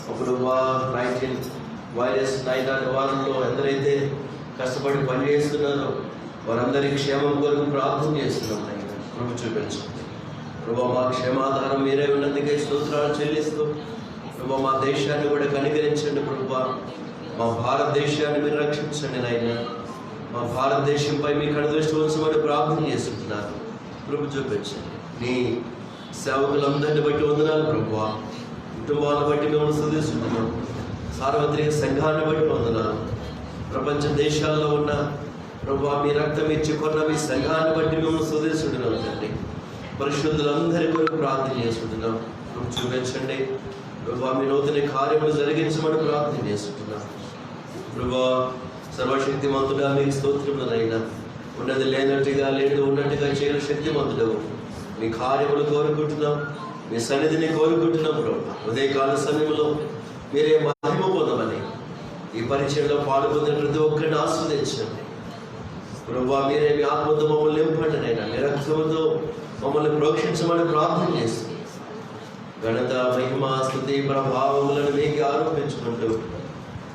అప్పుడు 19 వైరస్ వారంలో ఎందరైతే కష్టపడి పనిచేస్తున్నారో వారందరి క్షేమం కొరకు ప్రార్థన చేస్తున్నాం. కృప చూపించండి ప్రభా. మా క్షేమాధారం మీరే ఉన్నందుకే స్తోత్రాలు చెల్లిస్తూ ప్రభా మా దేశాన్ని కూడా కనికరించండి ప్రభా. మా భారతదేశాన్ని మీరు రక్షించండి నాయన. మా భారతదేశంపై మీ కనుదృష్టి ఉంచమని ప్రార్థన చేస్తున్నాను. కృప చూపించండి. నీ సేవకులందరిని బట్టి వందనాలు ప్రభా. కుటుంబాలను బట్టి మేము స్తుతిస్తున్నాం. సార్వత్రిక సంఘాన్ని బట్టి వందనాలు. ప్రపంచ దేశాల్లో ఉన్న ప్రభా మీ రక్తం ఇచ్చి కొన్న మీ సంఘాన్ని బట్టి మేము స్తుతిస్తున్నాం తండ్రి. పరిశుద్ధులందరి కొరకు ప్రార్థన చేసుకుంటున్నాం. చూపించండి ప్రభా. మీ నూతన కార్యములు జరిగించమని ప్రార్థన చేసుకుంటున్నాం ప్రభా. సర్వశక్తిమంతుడా మీకు స్తోత్రములైనా. ఉన్నది లేనట్టుగా లేదు ఉన్నట్టుగా చేయని శక్తిమంతుడవు. మీ కార్యములు కోరుకుంటున్నాం. మీ సన్నిధిని కోరుకుంటున్నాం ప్రభా. ఉదయకాల సమయంలో మీరే మహిమ పొందమని ఈ పరిచయంలో పాల్గొన్న ప్రతి ఒక్కరిని ఆస్వాదించండి ప్రభా. మీరే మీ ఆత్మతో మమ్మల్ని నింపండి నైనా. మీ రక్తముతో మమ్మల్ని ప్రోక్షించమని ప్రార్థన చేస్తుంది. ఘనత మహిమ స్తుతి ప్రభావములను మీకు ఆరోపించుకుంటూ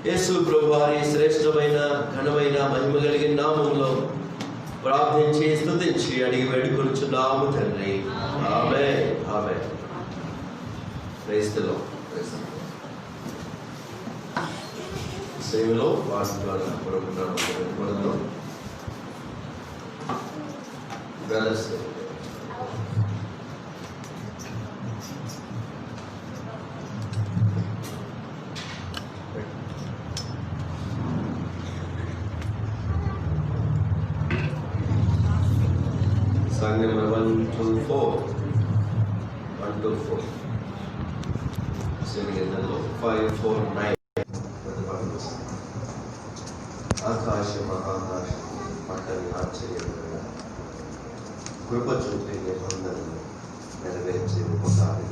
యేసు ప్రభువారి శ్రేష్టమైన ఘనమైన మహిమ కలిగిన నామములో ప్రార్థించి స్తుతించి అడిగి వేడుకొనుచున్నాము తండ్రి. ఆమేన్. ఆమేన్. Praise the lord. సేవలో పాల్గొన్న ప్రభుత్వం brothers Song number 124 singing in the low 549. ఆకాశ మహాకాశ పట్టని ఆశ్చర్యమైన కృప చూపే నిబంధనలు నెరవేర్చే ఉపకారి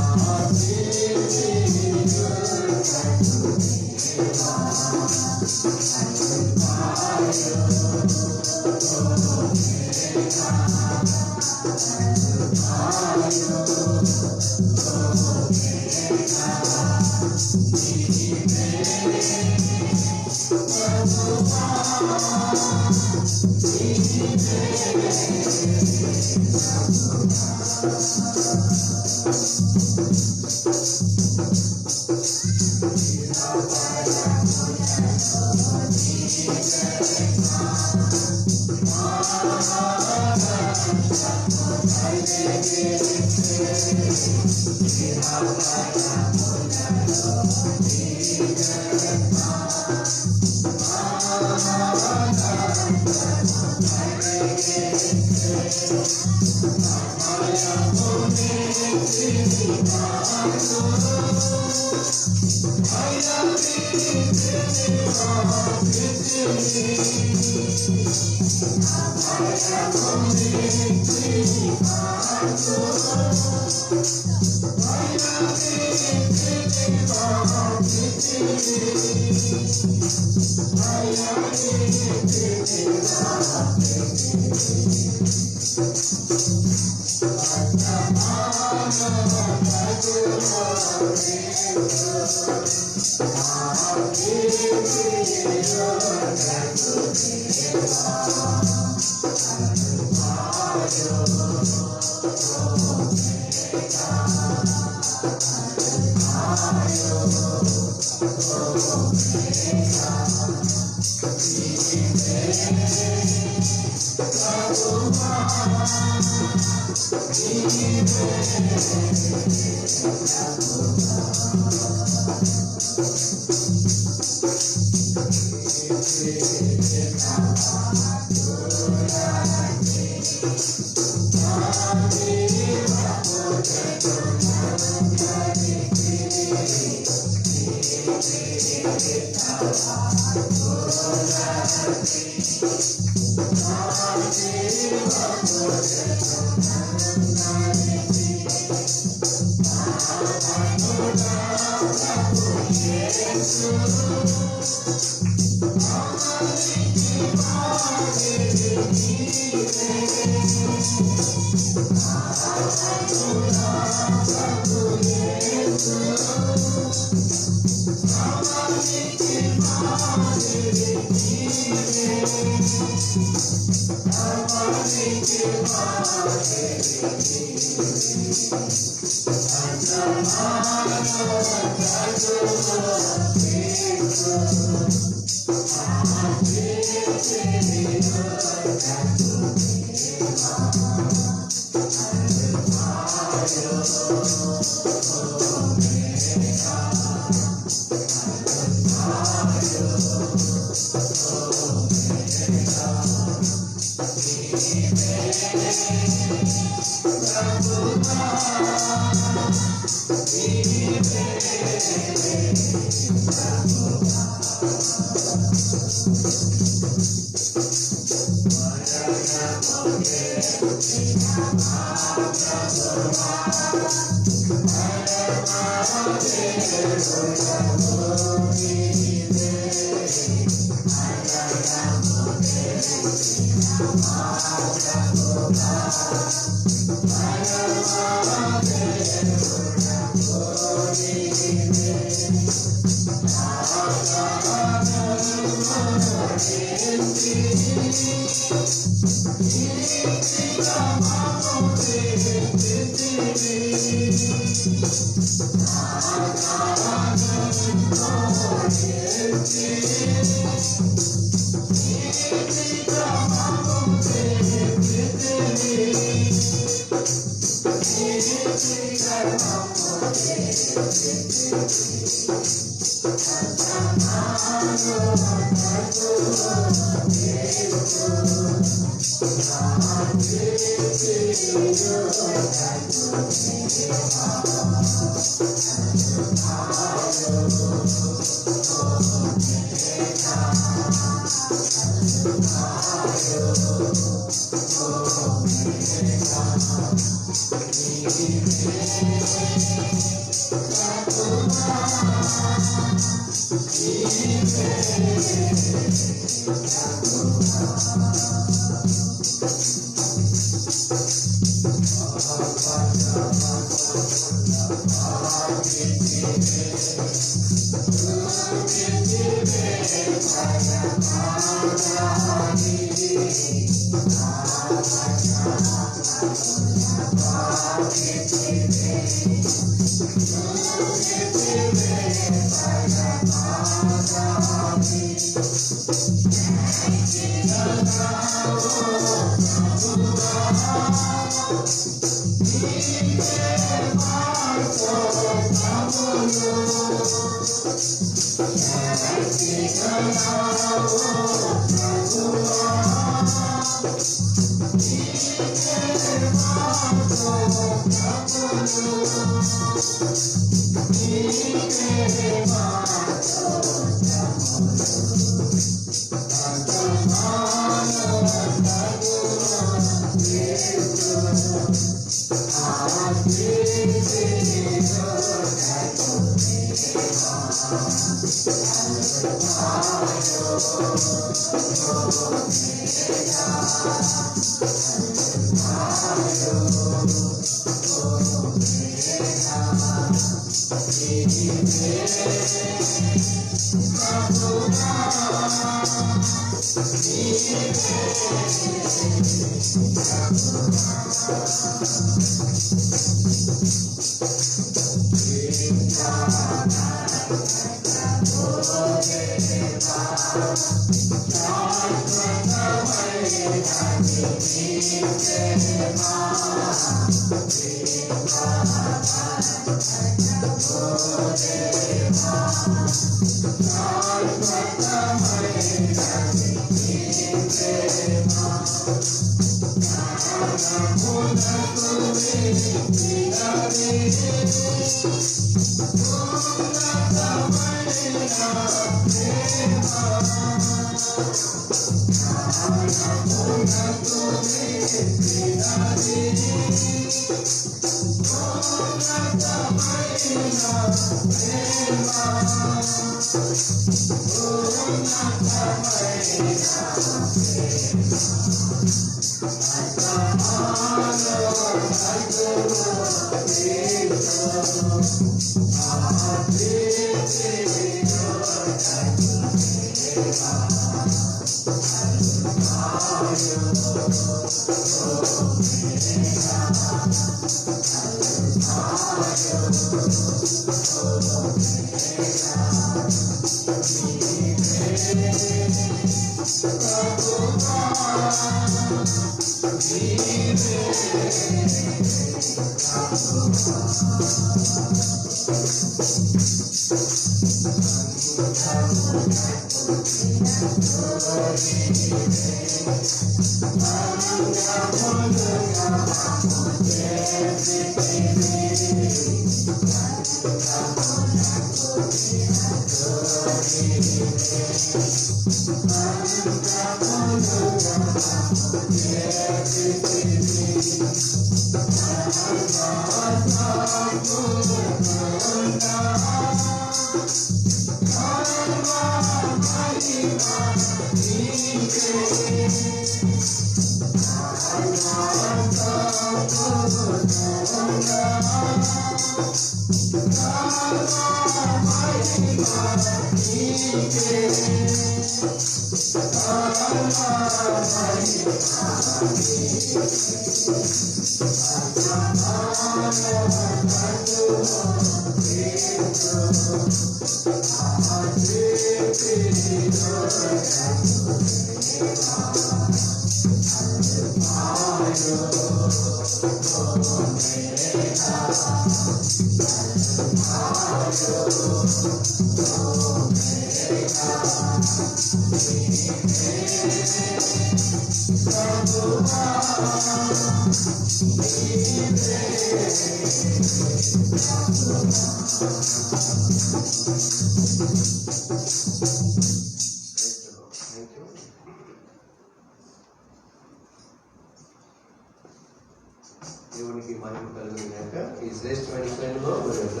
దేవునికి మహిమ కలుగుగాక. ఈ శ్రేష్టమైన శ్రేణిలో మరి యొక్క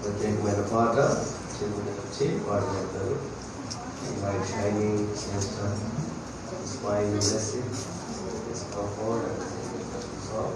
ప్రత్యేకమైన పాట చిన్న వచ్చి పాడబడతారు. Like shining sister, smiling blessing, is comfort and song.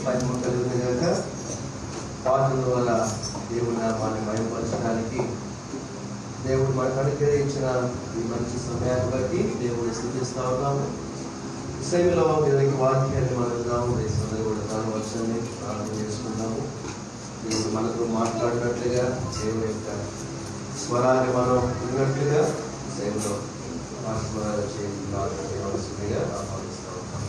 మహిమ కలుగును గాక. పాటల వల్ల దేవుని నామాన్ని మహిమపరచడానికి దేవుడు మనకు అనుగ్రహించిన ఈ మంచి సమయాన్ని బట్టి దేవుడిని స్తుతిస్తా ఉన్నాము. ఈ సమయంలో దేవునికి వాక్యాన్ని మనం విన్నాము. దేశంలో కూడా కానవలసింది ప్రార్థన చేసుకున్నాము. దేవుడు మనతో మాట్లాడినట్లుగా దేవుని యొక్క స్వరాన్ని మనం విన్నట్లుగా ఈ సమయంలో ఆశీర్వాదాలు చేయవలసిందిగా ఆహ్వానిస్తూ ఉంటాం.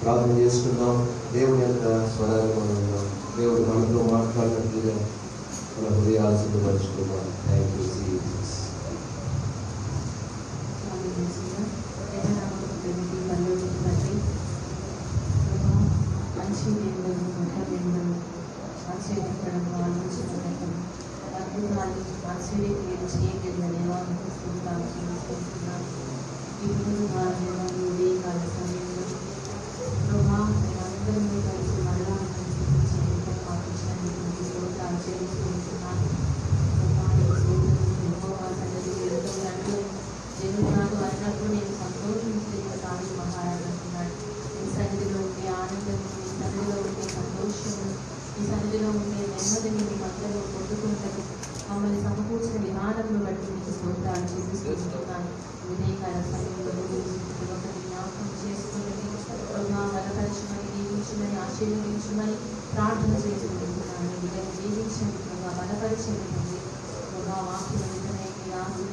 ప్రార్థన చేసుకుందాం. దేవుని యొక్క స్వరాన్ని మనం విన్నాం. దేవుడు మనతో మాట్లాడినట్లుగా మన హృదయాలు సిద్ధపరచుకుందాం. Thank you Jesus. మమ్మల్ని సమకూర్చిన విధానంలో బట్టి మీకు స్తోత్రాలు చెల్లిస్తున్నాను. ఉదయకాల సమయంలో జ్ఞాపకం చేసుకుని బలపరచమని దీవించమని ఆశీర్వదించమని ప్రార్థన చేసుకుంటున్నాను. వీళ్ళని దీవించండి, బలపరచండి. వాక్యం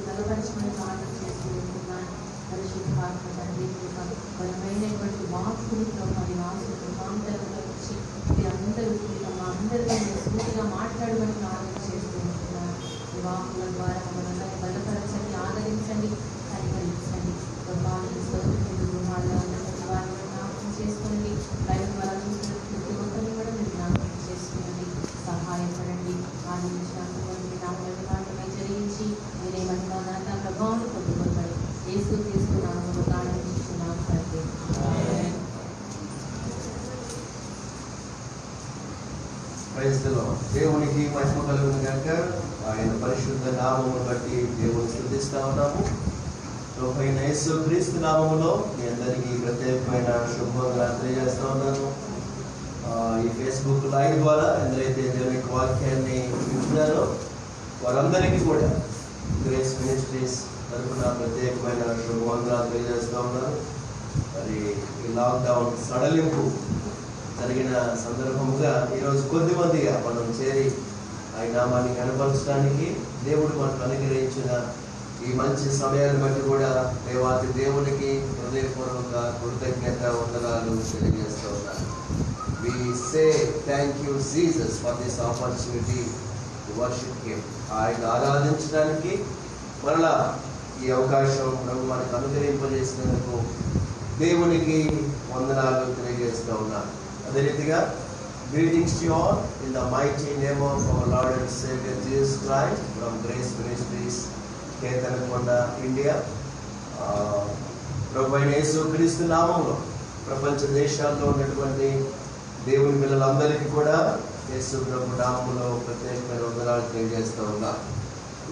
బలపరచమని ప్రార్థన చేసుకుంటున్నాను. పరిశుద్ధాత్మ తండ్రి బలమైనటువంటి వాక్కుని ప్రభావి వాసులు రూపాంతరంలో వచ్చి మీరందరూ మా అందరికీ స్ఫూర్తిగా మాట్లాడమని ప్రార్థన చేసుకుంటున్నాను. ఈ వాక్కుల ద్వారా మమ్మల్ని బలపరచండి, ఆదరించండి, కనికరించండి. వారిని జ్ఞాపకం చేసుకోండి. లైవ్ ద్వారా చూస్తున్న ప్రతి ఒక్కరిని కూడా మీరు జ్ఞాపకం చేసుకోండి, సహాయపడండి. ఆనందించినటువంటి నామల్ని మాత్రమే జరిగించి మీరే మహిమ ఘనత ప్రభావం పొందుకుంటారు. యేసు తీసుకున్నాము ప్రారంభించుకున్నాము తండ్రి. దేవునికి మహిమ కలుగును గాక. ఆయన పరిశుద్ధ నామమును బట్టి దేవుని స్తుతిస్తా ఉన్నాము. ప్రభువైన యేసు క్రీస్తు నామములో మీ అందరికీ ప్రత్యేకమైన శుభవందనాలు తెలియజేస్తా ఉన్నాను. ఈ ఫేస్బుక్ లైవ్ ద్వారా ఎందరైతే దేవుని వాక్యాన్ని వింటున్నారో వారందరికీ కూడా గ్రేస్ మినిస్ట్రీస్ తరఫున ప్రత్యేకమైన శుభవందనాలు తెలియజేస్తూ ఉన్నాను. మరి ఈ లాక్డౌన్ సడలింపు జరిగిన సందర్భంగా ఈరోజు కొద్దిమందిగా మనం చేరి ఆయన నామాన్ని కనపరచడానికి దేవుడు మనకు అనుగ్రహించిన ఈ మంచి సమయాన్ని బట్టి కూడా దేవాతి దేవునికి హృదయపూర్వక కృతజ్ఞత వందనాలు తెలియజేస్తూ ఉన్నాను. We say thank you Jesus for this opportunity to worship him. ఆయన ఆరాధించడానికి మరలా ఈ అవకాశం ప్రభు మనకు అనుగ్రహింపజేసినందుకు దేవునికి వందనాలు తెలియజేస్తూ ఉన్నాను. అదే రీతిగా greetings to you all in the mighty name of our Lord and Savior Jesus Christ from Grace Ministries, Ketanakonda, India. ప్రభువైన యేసు క్రీస్తు నామములో ప్రపంచ దేశాల్లో ఉన్నటువంటి దేవుని పిల్లలందరికీ కూడా యేసు ప్రభు నామములో ప్రత్యేకమైన వందనాలు తెలియజేస్తూ ఉన్నాం.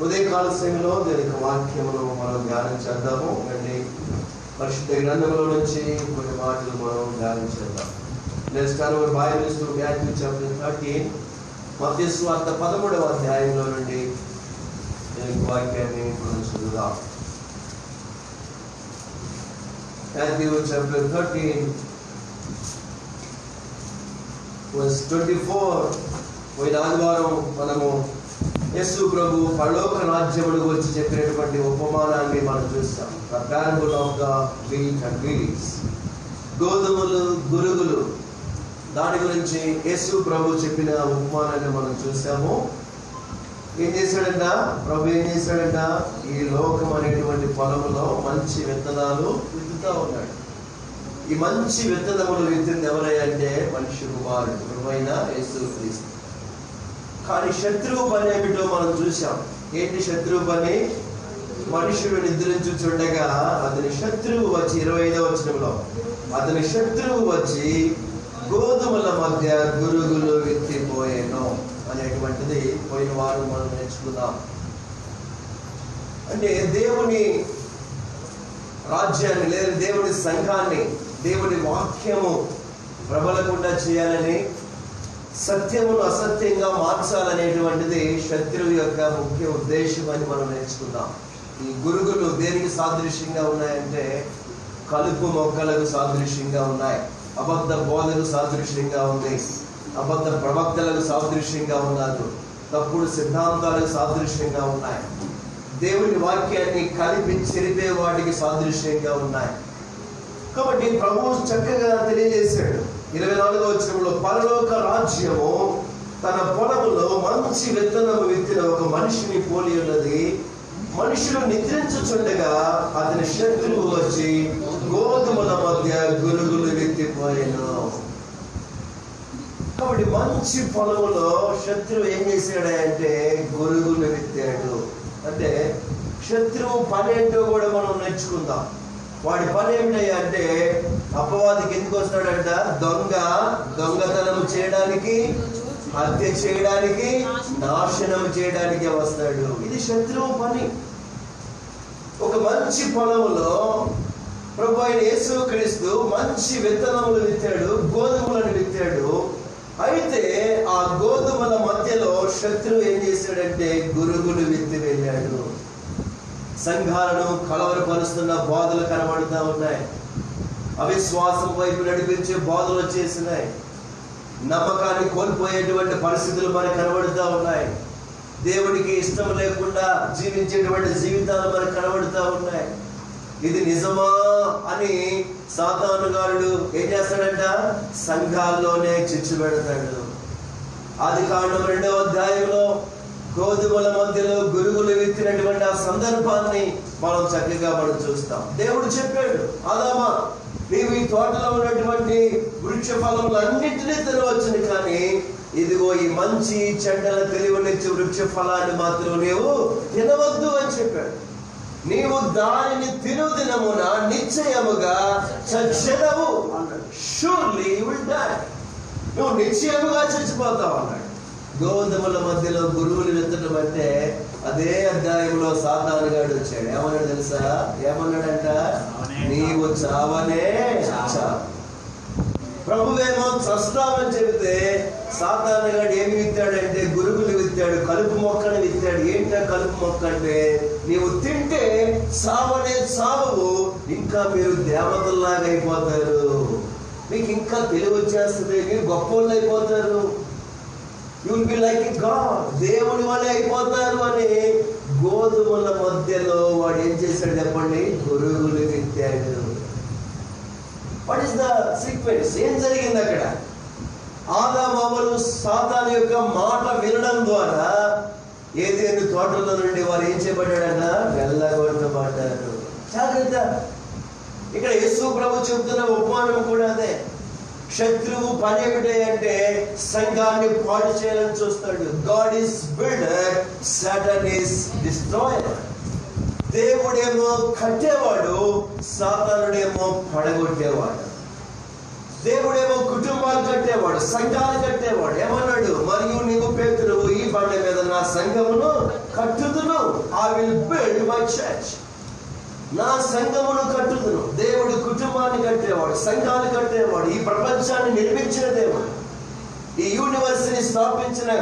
ఉదయకాల సమయంలో దీనికి వాక్యమును మనం ధ్యానం చేద్దాము. అండి పరిశుద్ధ గ్రంథంలో నుంచి కొన్ని మాటలు మనం ధ్యానం చేద్దాం. Let's turn our Bibles to Matthew chapter 13. మత్తయి సువార్త 13వ అధ్యాయంలో నుండి దీనికి వాక్యాన్ని మనం చదువుదాం. Matthew chapter 13 verse 24. పోయిన ఆదివారం మనము యేసు ప్రభు పరలోక రాజ్యములకు వచ్చి చెప్పినటువంటి ఉపమానాన్ని మనం చూస్తాం. The parable of the wheat and weeds. గోధుమలు గురుగులు, దాని గురించి యేసు ప్రభు చెప్పిన ఉపమానాన్ని మనం చూసాము. ఏం చేశాడంట ప్రభు? ఏం చేశాడంట? ఈ లోకం అనేటువంటి పొలంలో మంచి విత్తనాలు విత్తుతూ ఉన్నాడు. ఈ మంచి విత్తనములు విత్తింది ఎవరంటే మనిషి కుమారుడు ప్రభువైన యేసు క్రీస్తు. కానీ శత్రువు పని ఏమిటో మనం చూసాం. ఏంటి శత్రువు పని? మనుషుడు నిద్రించుచుండగా అతని శత్రువు వచ్చి 25వ వచనంలో అతని శత్రువు వచ్చి గోధుమల మధ్య గురుగులు విత్తిపోయేను అనేటువంటిది పోయిన వారం మనం నేర్చుకున్నాం. అంటే దేవుని రాజ్యాన్ని లేదా దేవుని సంఘాన్ని, దేవుని వాక్యము ప్రబలకుండా చేయాలని, సత్యమును అసత్యంగా మార్చాలనేటువంటిది శత్రువు యొక్క ముఖ్య ఉద్దేశం అని మనం నేర్చుకుందాం. ఈ గురుగులు దేనికి సాదృశ్యంగా ఉన్నాయంటే కలుపు మొక్కలకు సాదృశ్యంగా ఉన్నాయి, అబద్ధ బోధకు సాదృశ్యంగా ఉంది, అబద్ధ ప్రవక్తలకు సాదృశ్యంగా ఉన్నారు, తప్పుడు సిద్ధాంతాలకు సాదృశ్యంగా ఉన్నాయి, దేవుని వాక్యాన్ని కలిపి చెరిపే వాటికి సాదృశ్యంగా ఉన్నాయి. కాబట్టి ప్రభువు చక్కగా తెలియజేశాడు 24వ వచనంలో, పరలోక రాజ్యము తన పొలములో మంచి విత్తనము విత్తిన ఒక మనిషిని పోలి ఉన్నది. మనుషులు నిద్రించుచుండగా అతని శత్రువు వచ్చి గోధుమల మధ్య గురుగులు విత్తిపోయాను. కాబట్టి మంచి పొలములో శత్రువు ఏం చేశాడంటే గురుగులు విత్తాడు. అంటే శత్రువు పని ఏంటో కూడా మనం నేర్చుకుందాం. వాడి పని ఏమిటయ్యా అంటే అపవాదికి ఎందుకు వస్తాడంట? దొంగతనం చేయడానికి, హత్య చేయడానికి, నాశనం చేయడానికి వస్తాడు. ఇది శత్రువు పని. ఒక మంచి పొలములో ప్రభు అయిన యేసుక్రీస్తు మంచి విత్తనములు విత్తాడు, గోధుమలను విత్తాడు. అయితే ఆ గోధుమల మధ్యలో శత్రువు ఏం చేశాడంటే గురుగులు విత్తి వెళ్ళాడు. సంఘాలను కలవరపరుస్తున్న బోధలు కనబడుతూ ఉన్నాయి, అవిశ్వాసం వైపు నడిపించే బోధలు వచ్చేసినాయి, నమ్మకాన్ని కోల్పోయేటువంటి పరిస్థితులు మనకు కనబడుతూ ఉన్నాయి, దేవుడికి ఇష్టం లేకుండా జీవించేటువంటి జీవితాలు మనకు కనబడుతూ ఉన్నాయి. ఇది నిజమా అని సాతానుగారుడు ఏం చేస్తాడంట? సంఘాల్లోనే చిచ్చు పెడతాడు. ఆదికాండం 2వ అధ్యాయంలో గోధుమల మధ్యలో గురుగులు విత్తినటువంటి ఆ సందర్భాన్ని మనం చక్కగా చూస్తాం. దేవుడు చెప్పాడు, ఆదామా నీవు ఈ తోటలో ఉన్నటువంటి వృక్ష ఫలములన్నింటినీ తినవచ్చును, కానీ ఇదిగో ఈ మంచి చెడ్డల తెలివనిచ్చే వృక్ష ఫలాన్ని మాత్రం నీవు తినవద్దు అని చెప్పాడు. నీవు దానిని తిను దినమున నిశ్చయముగా చచ్చెదవు అన్నాడు. షూర్లీ యు విల్ డై, నువ్వు నిశ్చయముగా చచ్చిపోతావు అన్నాడు. గోధుమల మధ్యలో గురుగులు విత్తడం అంటే అదే అధ్యాయంలో సాతానుగాడు వచ్చాడు. ఏమన్నాడు తెలుసా? ఏమన్నాడంట? నీవు చావనే చావు. ప్రభువేమో చస్తామని చెబితే సాతానుగాడు ఏమి విత్తాడంటే గురుగులు విత్తాడు, కలుపు మొక్కను విత్తాడు. ఏంటో కలుపు మొక్క అంటే నీవు తింటే చావనే చావు, ఇంకా మీరు దేవతల్లాగా అయిపోతారు, మీకు ఇంకా తెలివి వచ్చేస్తుంది, మీరు గొప్పవాళ్ళు అయిపోతారు, you will be like a God, దేవుని వలె అయిపోతారు అని గోధుమల మధ్యలో వాడు ఏం చేశాడు చెప్పండి? గురుగులు విత్తాడు. What is the sequence? ఏం జరిగింది అక్కడ? ఆదాము అవ్వలు సాతాను యొక్క మాట వినడం ద్వారా ఏదైనా తోటలో నుండి వారు ఏం చేయబడ్డాడన్న? వెళ్ళగొట్టబడ్డారు. జాగ్రత్త. ఇక్కడ యేసు ప్రభు చెబుతున్న ఉపమానం కూడా అదే. శత్రువు పని ఏమిటి అంటే సంఘాన్ని పాడు చేయాలని చూస్తాడు. God is builder, Satan is destroyer. దేవుడేమో కట్టేవాడు, సాతానుడేమో పడగొట్టేవాడు. దేవుడేమో కుటుంబాలు కట్టేవాడు, సంఘాలు కట్టేవాడు. ఏమన్నాడు? మరియు నీవు పేతురువు, ఈ బండ మీద నా సంఘమును కట్టుదును, I will build my church. నా సంఘమును కట్టుదును. దేవుడు కుటుంబాన్ని కట్టేవాడు, సంఘాలు కట్టేవాడు, ఈ ప్రపంచాన్ని నిర్మించిన దేవుడు, ఈ యూనివర్సిటీని స్థాపించిన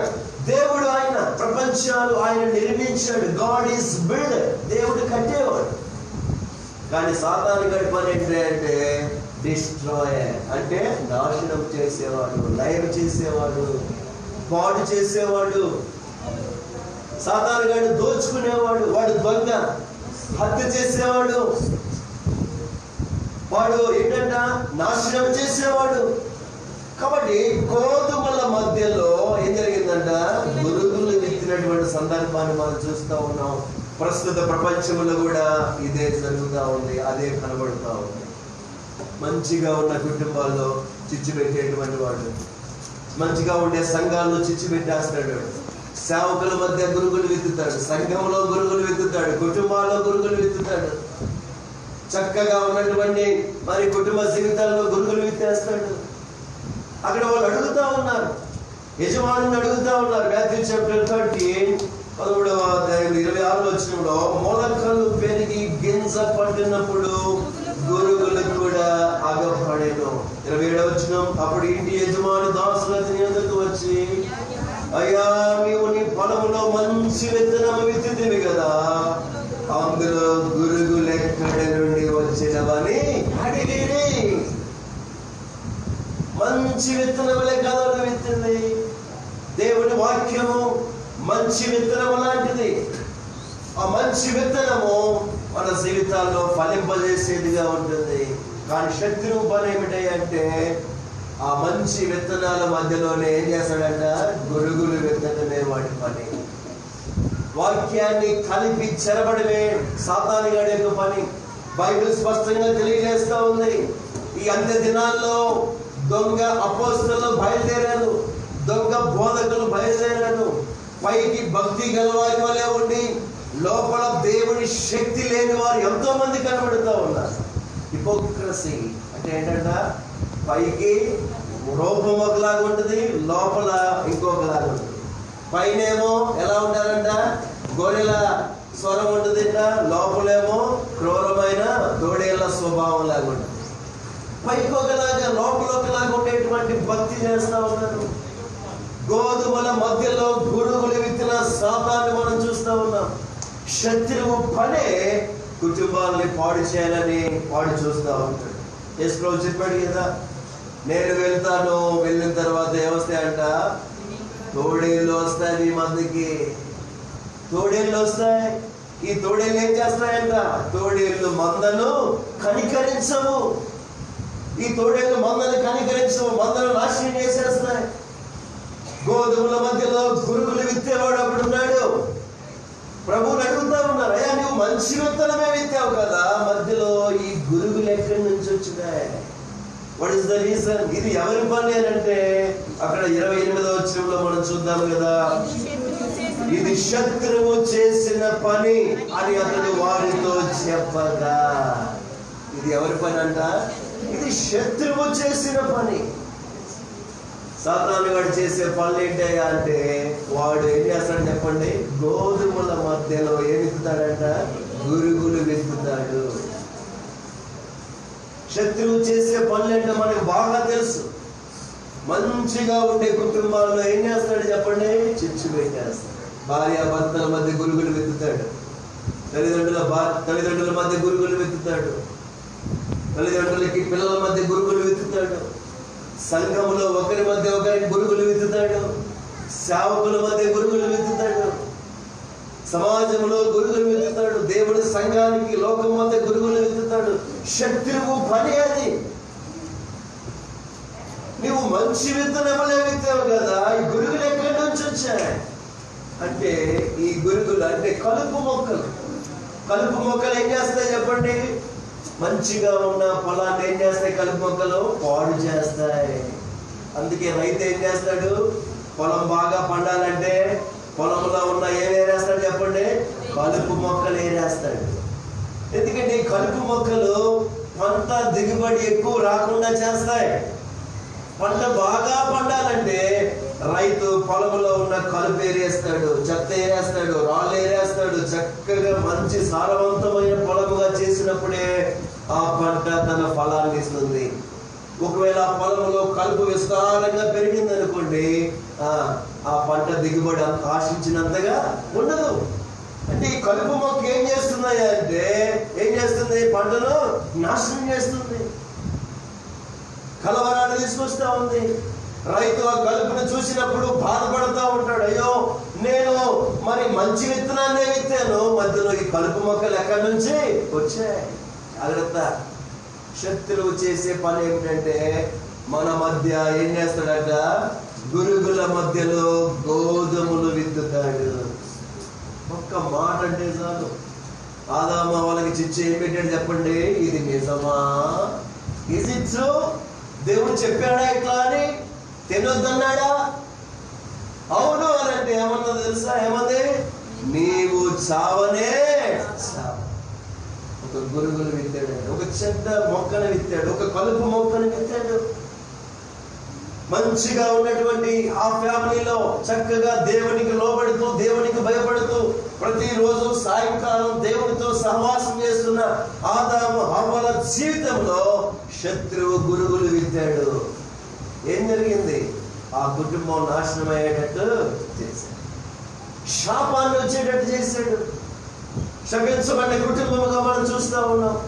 దేవుడు ఆయన. ప్రపంచాలు ఆయన నిర్మించాడు. God is builder. దేవుడు కట్టేవాడు. కానీ సాతాను గడి పని ఏంటంటే డిస్ట్రాయర్, అంటే నాశనం చేసేవాడు, లయం చేసేవాడు, పాడు చేసేవాడు. సాతాను గడి దోచుకునేవాడు, వాడు దొంగ, హత్య చేసేవాడు, వాడు ఏంటంట నాశనం చేసేవాడు. కాబట్టి గోధుమల మధ్యలో ఏం జరిగిందంట? గురుగులు విత్తినటువంటి సందర్భాన్ని మనం చూస్తూ ఉన్నాం. ప్రస్తుత ప్రపంచంలో కూడా ఇదే జరుగుతూ ఉంది, అదే కనబడుతూ ఉంది. మంచిగా ఉన్న కుటుంబాల్లో చిచ్చు పెట్టేటువంటి వాడు, మంచిగా ఉండే సంఘాల్లో చిచ్చు పెట్టేస్తాడు, సేవకుల మధ్య గురుగులు విత్తుతాడు, సంఘంలో గురుగులు విత్తుతాడు, కుటుంబాల్లో గురుగులు విత్తుతాడు, చక్కగా ఉన్నటువంటి మరి కుటుంబ జీవితాల్లో గురుగులు విత్తేస్తాడు. అక్కడ వాళ్ళు అడుగుతా ఉన్నారు, యజమానుని అడుగుతా ఉన్నారు. మాథ్యూ చాప్టర్ 13 13వ అధ్యాయం 26 వచనంలో మొలకలు పెరిగి గింజ పట్టినప్పుడు గురుగులు కూడా అగపడెను. 27వ వచనం, అప్పుడు ఇంటి యజమాని దాసులతని యొద్దకు వచ్చి, అయ్యా, నీవు నీ పొలంలో మంచి విత్తనము విత్తితివి కదా, అందులో గురుగులు ఎక్కడి నుండి వచ్చినవని అడిగిరి. మంచి విత్తనములే కదా విత్తింది. దేవుని వాక్యము మంచి విత్తనము లాంటిది. ఆ మంచి విత్తనము మన జీవితాల్లో ఫలింపజేసేదిగా ఉంటుంది. కానీ శత్రువు పని ఏమిటంటే ఆ మంచి విత్తనాల మధ్యలోనే ఏం చేస్తాడంట? గురుగులు విత్తనమే వాడి పని. వాక్యాన్ని కలిపి చెరబడమే సాతానుగాడి యొక్క పని. బైబిల్ స్పష్టంగా తెలియజేస్తూ ఉంది. ఈ అంత్య దినాల్లో దొంగ అపోస్తలు బయలుదేరారు, దొంగ బోధకులు బయలుదేరారు. పైకి భక్తి గలవారి వలె ఉండి లోపల దేవుని శక్తి లేని వారు ఎంతో మంది కనబడుతూ ఉన్నారు. హిపోక్రసీ అంటే ఏంటంట? పైకి రూపం ఒకలాగా ఉంటుంది, లోపల ఇంకొకలాగా ఉంటుంది. పైనేమో ఎలా ఉంటారంట? గొర్రెల స్వరం ఉంటుందిట, లోపలేమో క్రూరమైన తోడేళ్ల స్వభావం లాగా ఉంటుంది. పైకి ఒకలాగా లోపల ఒకలాగా ఉండేటువంటి భక్తి చేస్తూ ఉన్నారు. గోధుమల మధ్యలో గురుగులు విత్తిన సాతాన్ని మనం చూస్తూ ఉన్నాం. శత్రువు పనే కుటుంబాలని పాడు చేయాలని వాడు చూస్తూ ఉంటాడు. యేసు చెప్పాడు కదా, నేను వెళ్తాను, వెళ్ళిన తర్వాత ఏమొస్తాయంట? తోడేళ్ళు వస్తాయి. నీ మందికి తోడేళ్ళు వస్తాయి. ఈ తోడేళ్ళు ఏం చేస్తాయంట? తోడేళ్ళు మందను కనికరించవు. ఈ తోడేళ్ళు మందను కనికరించవు, మందను నాశనం చేసేస్తాయి. గోధుమల మధ్యలో గురుగులు విత్తేవాడు అప్పుడు ఉన్నాడు. ప్రభువుని అడుగుతా ఉన్నారు, అయ్యా, నువ్వు మంచి విత్తనమే విత్తావు కదా, మధ్యలో ఈ గురుగులు ఎక్కడి నుంచి వచ్చినాయి? What is the reason? ఇది ఎవరి పని అని అంటే అక్కడ 28వ వచనంలో మనం చూద్దాం కదా, ఇది శత్రువు చేసిన పని అని అతడు వారితో చెప్పగా. ఇది ఎవరి పని అంట? ఇది శత్రువు చేసిన పని. సాతాను వాడు చేసే పనులు ఏంటయ్యా అంటే, వాడు ఏం చేస్తాడు చెప్పండి? గోధుమల మధ్యలో ఏం విత్తుతాడంట? గురుగులు విత్తుతాడు. శత్రువు చేసే పనులు అంటే మనకు బాగా తెలుసు. మంచిగా ఉండే కుటుంబాల్లో ఏం చేస్తాడు చెప్పండి? చిచ్చు పెట్టేస్తాడు. భార్య భర్తల మధ్య గురుగులు విత్తుతాడు. తల్లిదండ్రుల మధ్య గురుగులు విత్తుతాడు. తల్లిదండ్రులకి పిల్లల మధ్య గురుగులు విత్తుతాడు. సంఘములో ఒకరి మధ్య ఒకరికి గురుగులు విత్తుతాడు. సేవకుల మధ్య గురుగులు విత్తుతాడు. సమాజంలో గురుగులు విత్తుతాడు. దేవుడి సంఘానికి, లోకం మధ్య గురుగులు విత్తుతాడు. శత్రువు పని అది. నువ్వు మంచి విత్తనములే విత్తావు కదా, ఈ గురుగులు ఎక్కడి నుంచి వచ్చాయి అంటే, ఈ గురుగులు అంటే కలుపు మొక్కలు. కలుపు మొక్కలు ఏం చేస్తాయి చెప్పండి? మంచిగా ఉన్న పొలాన్ని ఏం చేస్తాయి? కలుపు మొక్కలు పాడు చేస్తాయి. అందుకే రైతు ఏం చేస్తాడు? పొలం బాగా పండాలంటే పొలంలో ఉన్న ఏం ఏరేస్తాడు చెప్పండి? కలుపు మొక్కలు ఏరేస్తాడు. ఎందుకంటే ఈ కలుపు మొక్కలు పంట దిగుబడి ఎక్కువ రాకుండా చేస్తాయి. పంట బాగా పండాలంటే రైతు పొలంలో ఉన్న కలుపు ఏరేస్తాడు, చెత్త ఏరేస్తాడు, రాళ్ళు ఏరేస్తాడు. చక్కగా మంచి సారవంతమైన పొలముగా చేసినప్పుడే ఆ పంట తన ఫలాన్ని ఇస్తుంది. ఒకవేళ ఆ పొలంలో కలుపు విస్తారంగా పెరిగింది అనుకోండి, ఆ పంట దిగుబడి ఆశించినంతగా ఉండదు. అంటే ఈ కలుపు మొక్క ఏం చేస్తున్నాయి అంటే, ఏం చేస్తుంది? పంటను నాశనం చేస్తుంది, కలవరాన్ని తీసుకొస్తా ఉంది. రైతు ఆ కలుపును చూసినప్పుడు బాధపడుతూ ఉంటాడు. అయ్యో, నేను మరి మంచి విత్తనాన్నే విత్తాను, మధ్యలో ఈ కలుపు మొక్కలు ఎక్కడి నుంచి వచ్చాయి? జాగ్రత్త. శత్రువు చేసే పని ఏమిటంటే మన మధ్య ఏం చేస్తాడట? గురుగుల మధ్యలో గోధుమలు విత్తుతాడు. ఒక్క మాట అంటే చాలు, ఆదాము వాళ్ళకి చిచ్చు ఏం పెట్టాడు చెప్పండి? ఇది నిజమా? Is it true? దేవుడు చెప్పాడా ఇట్లా అని? తినొద్దన్నాడా? అవును అని అంటే ఏమన్నా తెలుసా? ఏమంది? నీవు చావనే చావు. ఒక గురుగులు విత్తాడు, ఒక చెడ్డ మొక్కను విత్తాడు, ఒక కలుపు మొక్కను విత్తాడు. మంచిగా ఉన్నటువంటి ఆ ఫ్యామిలీలో చక్కగా దేవునికి లోబడుతూ దేవునికి భయపడుతూ ప్రతిరోజు సాయంకాలం దేవునితో సహవాసం చేస్తున్న ఆదాము హవ్వల జీవితంలో శత్రువు గురుగులు విత్తాడు. ఏం జరిగింది? ఆ కుటుంబం నాశనం అయ్యేటట్టు చేశాడు, శాపాన్ని వచ్చేటట్టు చేశాడు. శపించబడిన కుటుంబముగా మనం చూస్తా ఉన్నాం.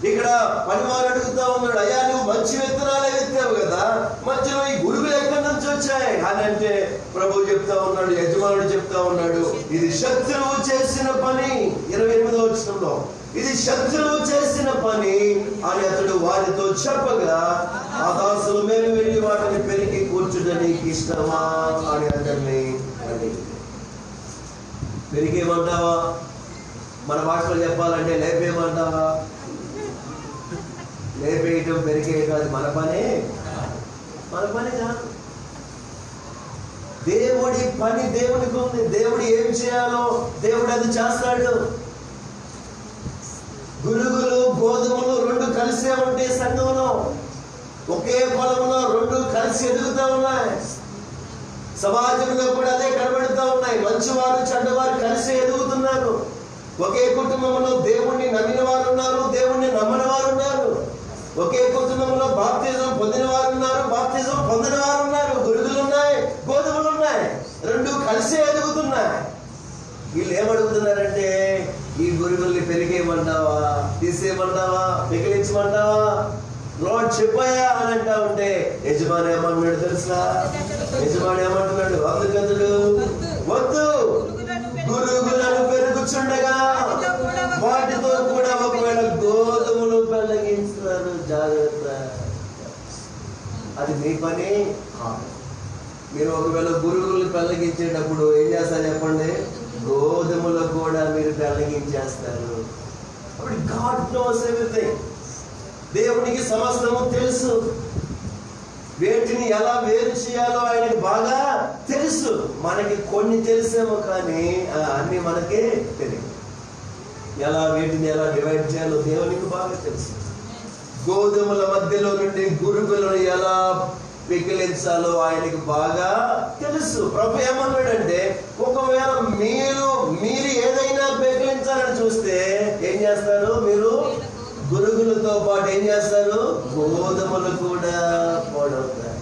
ఇక్కడ పనివారు అడుగుతా ఉన్నాడు, అయ్యా నువ్వు మంచి విత్తనాలే విత్తావు కదా, మధ్యలో ఈ గురుగులు ఎక్కడి నుంచి వచ్చాయి అని అంటే ప్రభు చెప్తా ఉన్నాడు, యజమానుడు చెప్తా ఉన్నాడు, ఇది శత్రువు చేసిన పని. 28వ వచనంలో ఇది శత్రువు చేసిన పని అని అతడు వారితో చెప్పగా, ఆ దాసులు మేము వెళ్ళి వాటిని పెరిగి కూర్చుంటే నీకు ఇష్టమా అని అతన్ని అడిగి. పెరిగేమంటావా? మన భాషలో చెప్పాలంటే లేపేయమంటావా? లేపేయటం పెరిగేయటం అది మన పని కాదు. దేవుడి పని దేవునికి ఉంది. దేవుడు ఏం చేయాలో దేవుడు అది చేస్తాడు. గురుగులు గోధుమలు రెండు కలిసే ఉంటే సంఘంలో ఒకే పొలంలో రెండు కలిసి ఎదుగుతా ఉన్నాయి. సమాజంలో కూడా అదే కనబడుతూ ఉన్నాయి. మంచివారు చెడ్డవారు కలిసి ఎదుగుతున్నారు. ఒకే కుటుంబంలో దేవుణ్ణి నమ్మిన వారు ఉన్నారు, దేవుణ్ణి నమ్మని వారు ఉన్నారు. ఒకే కుటుంబంలో బాప్తిజం పొందిన వారు ఉన్నారు, బాప్తిజం పొందిన వారు ఉన్నారు. గురుగులు ఉన్నాయి, గోధుమలు ఉన్నాయి, రెండు కలిసే ఎదుగుతున్నాయి. వీళ్ళు ఏమడుగుతున్నారంటే, ఈ గురుగుల్ని పెరిగేయమంటావా, తీసేయమంటావా, మిగిలించమంటావా, లార్డ్ చెప్పాయా అని అంటా ఉంటే యజమాని ఏమన్నాడు తెలుసా? యజమాని ఏమంటున్నాడు? అందుకతడు వద్దు, గురుగులను పెరుగుచుండగా వాటితో కూడా ఒకవేళ గోధుమలు పెళ్ళగించున్నారు, జాగ్రత్త. అది మీ పని. మీరు ఒకవేళ గురుగులు పెళ్ళగించేటప్పుడు ఏం చేస్తారు చెప్పండి? గోధుమలు కూడా మీరు పెళ్ళగించేస్తారు. అప్పుడు గాడ్ నోస్ ఎవ్రీథింగ్. దేవునికి సమస్తము తెలుసు. వేటిని ఎలా వేరు చేయాలో ఆయనకి బాగా తెలుసు. మనకి కొన్ని తెలిసేమో కానీ అన్ని మనకే తెలియదు. వేటిని ఎలా డివైడ్ చేయాలో దేవునికి బాగా తెలుసు. గోధుమల మధ్యలో నుండి గురుగులను ఎలా పికిలించాలో ఆయనకి బాగా తెలుసు. ప్రభు ఏమన్నాడంటే, ఒకవేళ మీరు ఏదైనా పికిలించాలని చూస్తే ఏం చేస్తారు? మీరు గురుగులతో పాటు ఏం చేస్తారు? గోధుమలు కూడా పాడవుతాయి.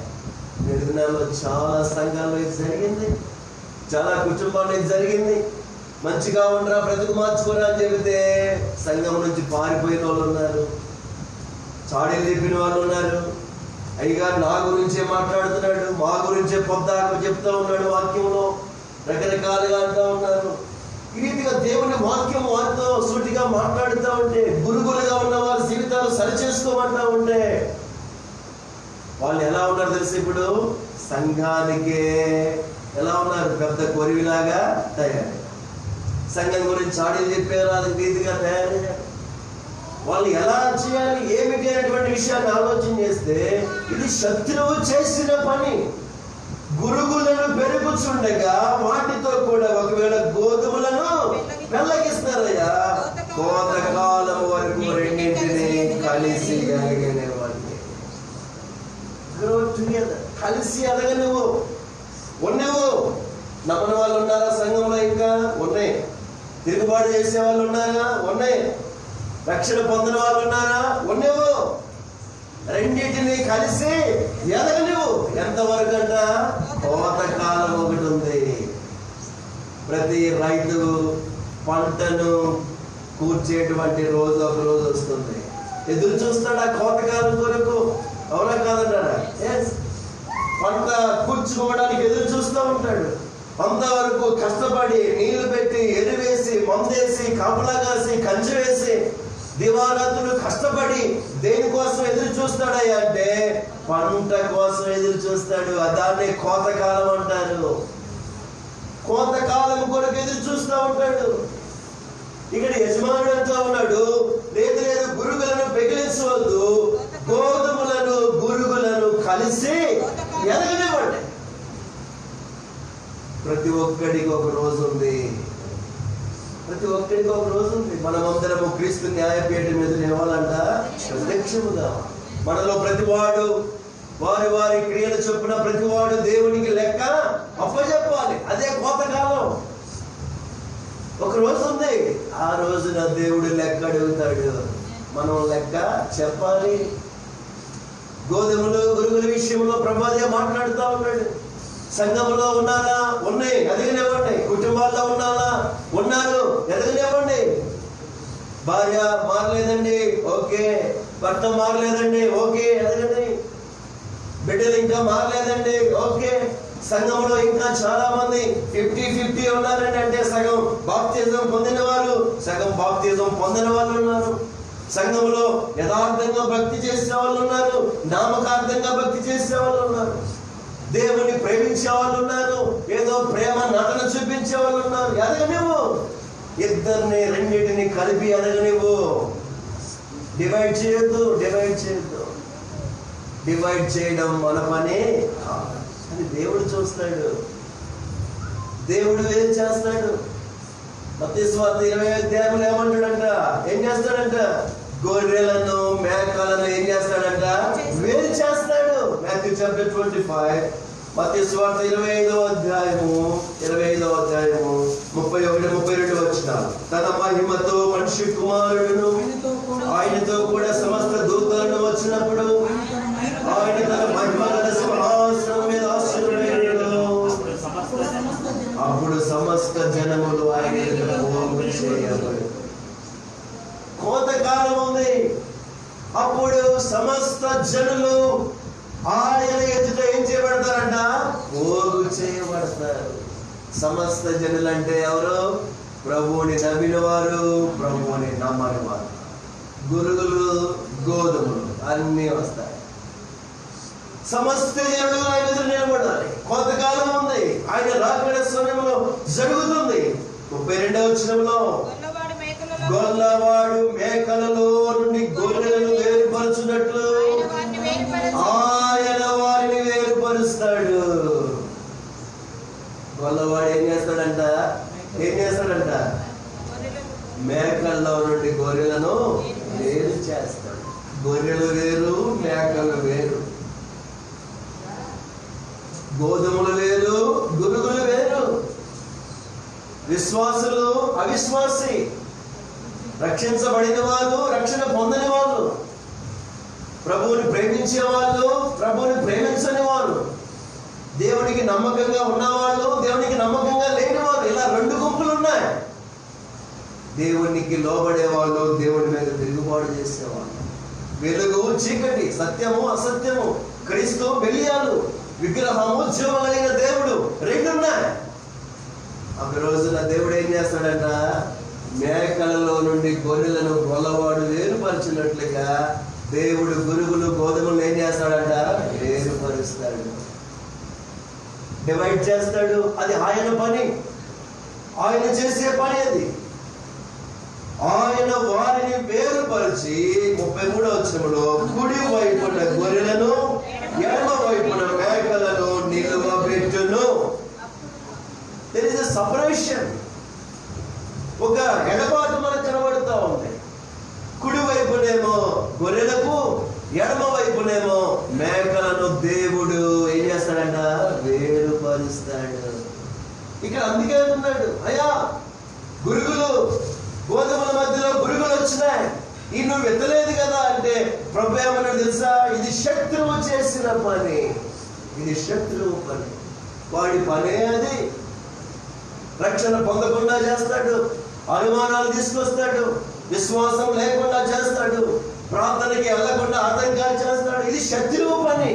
నిర్ణయాల్లో చాలా సంఘాల్లో ఇది జరిగింది, చాలా కుటుంబాల్లో ఇది జరిగింది. మంచిగా ఉండరా, బ్రతుకు మార్చుకోరా అని చెబితే సంఘం నుంచి పారిపోయిన వాళ్ళు ఉన్నారు, చాడీలు చెప్పిన వాళ్ళు ఉన్నారు. అయ్యగారు నా గురించే మాట్లాడుతున్నాడు, మా గురించే పొద్దాకు చెప్తా ఉన్నాడు, వాక్యంలో రకరకాలుగా అంటూ ఉన్నారు. ఈ రీతిగా దేవుని వాక్యం వారితో సూటిగా మాట్లాడుతూ ఉంటే, గురుగులుగా ఉన్న వారి జీవితాలు సరిచేసుకోమంటా ఉంటే వాళ్ళు ఎలా ఉన్నారు తెలుసు? ఇప్పుడు సంఘానికే ఎలా ఉన్నారు? పెద్ద కొరివిలాగా తయారు. సంఘం గురించి చాడీలు చెప్పారు, అది రీతిగా తయారయ్యారు. వాళ్ళు ఎలా చేయాలి ఏమిటి అనేటువంటి విషయాన్ని ఆలోచన చేస్తే ఇది శత్రువు చేసిన పని. గురుగులను పెరుగుచుండగా వాటితో కూడా ఒకవేళ గోధుమలను వెళ్ళగిస్తారయ్యా, కోతకాలం వరకు రెండింటిని కలిసి ఎదగనివ్వండి. కలిసి ఎదగనివ్వు. ఉన్నవు నమ్మని వాళ్ళు ఉన్నారా సంఘంలో? ఇంకా ఉన్నాయి. తిరుగుబాటు చేసే వాళ్ళు ఉన్నారా? ఉన్నాయి. రక్షణ పొందిన వాళ్ళు ఉన్నారా? ఉన్నవు. రెండింటిని కలిసి ఎదగనివ్వు. ఎంతవరకు అంట? కోతకాలం ఒకటి ఉంది. ప్రతి రైతు పంటను కూర్చేటువంటి రోజు ఒక రోజు వస్తుంది. ఎదురు చూస్తాడు ఆ కోతకాలం కొరకు. అవునా కాదంటారా? పంట కూర్చుకోవడానికి ఎదురు చూస్తూ ఉంటాడు. అంతవరకు కష్టపడి నీళ్లు పెట్టి ఎరువేసి మందేసి కాపలా కాసి కంచె వేసి దివారాత్రులు కష్టపడి దేనికోసం ఎదురు చూస్తాడయ్యా అంటే పంట కోసం ఎదురు చూస్తాడు. దాన్ని కోతకాలం అంటారు. కోతకాలం కొరకు ఎదురు చూస్తూ ఉంటాడు. ఇక్కడ యజమానుడు అంటూ ఉన్నాడు, లేదు గురుగులను పెగిలించవద్దు, గోధుమలను గురుగులను కలిసి ఎదగనివ్వండి. ప్రతి ఒక్కడికి ఒక రోజు ఉంది. ప్రతి ఒక్కడికి ఒక రోజు ఉంది. మనమందరము క్రీస్తు న్యాయపీఠం మీద నిలవాలంట ప్రత్యక్షముగా. మనలో ప్రతివాడు వారి వారి క్రియల చొప్పున ప్రతివాడు దేవునికి లెక్క అప్పచెప్పాలి. అదే కోతకాలం. ఒక రోజు ఉంది, ఆ రోజున దేవుడు లెక్క అడుగుతాడు, మనం లెక్క చెప్పాలి. గోధుమలు గురుగుల విషయంలో ప్రభాదే మాట్లాడుతూ ఉన్నాడు. సంఘంలో ఉన్నారా? ఉన్నాయి, ఎదగనివ్వండి. కుటుంబాల్లో ఉన్నారా? ఉన్నారు, ఎదగనివ్వండి. భార్య మారలేదండి, ఓకే. భర్త మారలేదండి, ఓకే, ఎదగండి. బిడ్డలు ఇంకా మారలేదండి, ఓకే. సంఘంలో ఇంకా చాలా మంది 50-50 ఉన్నారండి. అంటే సగం బాప్తిజం పొందిన వాళ్ళు, సగం బాప్తిజం పొందిన వాళ్ళు ఉన్నారు. సంఘంలో యథార్థంగా భక్తి చేసే వాళ్ళు ఉన్నారు, నామకార్థంగా భక్తి చేసే వాళ్ళు ఉన్నారు. దేవుని ప్రేమించే వాళ్ళు ఉన్నారు, ఏదో ప్రేమ నటన చూపించే వాళ్ళు ఉన్నారు. ఎదగనివ్వు. ఇద్దరిని రెండింటిని కలిపి ఎదగనివ్వు. డివైడ్ చేయొద్దు. డివైడ్ చేయడం మన పని అని దేవుడు చూస్తాడు. దేవుడు ఏం చేస్తాడు? మత్తయి సువార్త 20వ అధ్యాయంలో ఏమంటాడంట? ఏం చేస్తాడంట? గొర్రెలను మేకలను ఏం చేస్తాడంట? వేరు చేస్తాడు. Matthew chapter 25, మత్తయి సువార్త 25వ అధ్యాయము 31-32 వచనాలు. తన మహిమతో మనిషి కుమారుడును ఆయనతో కూడా సమస్త దూతలను వచ్చినప్పుడు ఆయన తన మహిమ గల సింహాసనం మీద ఆసీనుడైనను. అప్పుడు సమస్త జనములు ఆయన ఎదుట పోగు చేయబడి. కోతకాలం ఉంది. అప్పుడు సమస్త జనులు ఆయన ఎదుట ఏం చేయబడతారంట? పోగు చేయబడతారు. సమస్త జనులు అంటే ఎవరు? ప్రభువుని నమ్మిన వారు, ప్రభువుని నమ్మని వారు. గురుగులు గోధుమలు అన్నీ వస్తాయి. సమస్త జనులు ఆయన ఎదుట నిలబడాలి. కొంతకాలం ఉంది. ఆయన రాకడ సమయంలో జరుగుతుంది. 32వ వచనంలో గొల్లవాడు మేకలలో నుండి గొర్రెలను వేరుపరచున్నట్లు ఆయన వారిని వేరుపరుస్తాడు. గొల్లవాడు ఏం చేస్తాడంట? మేకల్లో నుండి గొర్రెలను వేరు చేస్తాడు. గొర్రెలు వేరు, మేకలు వేరు. గోధుమలు వేరు, గురుగులు వేరు. విశ్వాసులు, అవిశ్వాసి. రక్షించబడిన వాళ్ళు, రక్షణ పొందని వాళ్ళు. ప్రభువుని ప్రేమించే వాళ్ళు, ప్రభువుని ప్రేమించని వాళ్ళు. దేవునికి నమ్మకంగా ఉన్నవాళ్ళు, దేవునికి నమ్మకంగా లేని వాళ్ళు. ఇలా 2 గుంపులు ఉన్నాయి. దేవునికి లోబడే వాళ్ళు, దేవుడి మీద తిరుగుబాటు చేసేవాళ్ళు. వెలుగు చీకటి, సత్యము అసత్యము, క్రీస్తు బెలియాలు, విగ్రహము జీవం కలిగిన దేవుడు 2 ఉన్నాయి. ఒక రోజున దేవుడు ఏం చేస్తాడంట? మేకలలో నుండి గొర్రెలను గొల్లవాడు వేరుపరిచినట్లుగా దేవుడు గురుగులు గోధుమలు ఏం చేస్తాడంట? వేరుపరుస్తాడు. డివైడ్ చేస్తాడు. అది ఆయన పని, ఆయన చేసే పని. అది ఆయన వారిని వేరుపరిచి 33వ వచనంలో కుడి వైపున గొర్రెలను ఎడమ వైపున మేకలను నిలువబెట్టును. There is a separation. ఒక ఎడబాటు మనకు కనబడుతూ ఉంది. కుడి వైపునేమో గొర్రెలకు, ఎడమ వైపునేమో మేకలను దేవుడు ఏం చేస్తాడంట? వేరుపరుస్తాడు. ఇక్కడ అందుకే అంటున్నాడు, అయ్యా గురుగులు గోధుమల మధ్యలో గురుగులు వచ్చినాయి, ఈ నువ్వు ఎత్తలేదు కదా అంటే ప్రభు ఏమన్నాడు తెలుసా? ఇది శత్రువు చేసిన పని. ఇది శత్రువు పని. వాడి పనే అది. రక్షణ పొందకుండా చేస్తాడు, అనుమానాలు తీసుకొస్తాడు, విశ్వాసం లేకుండా చేస్తాడు, ప్రార్థనకి వెళ్ళకుండా ఆటంకాలు చేస్తాడు. ఇది శత్రువు పని.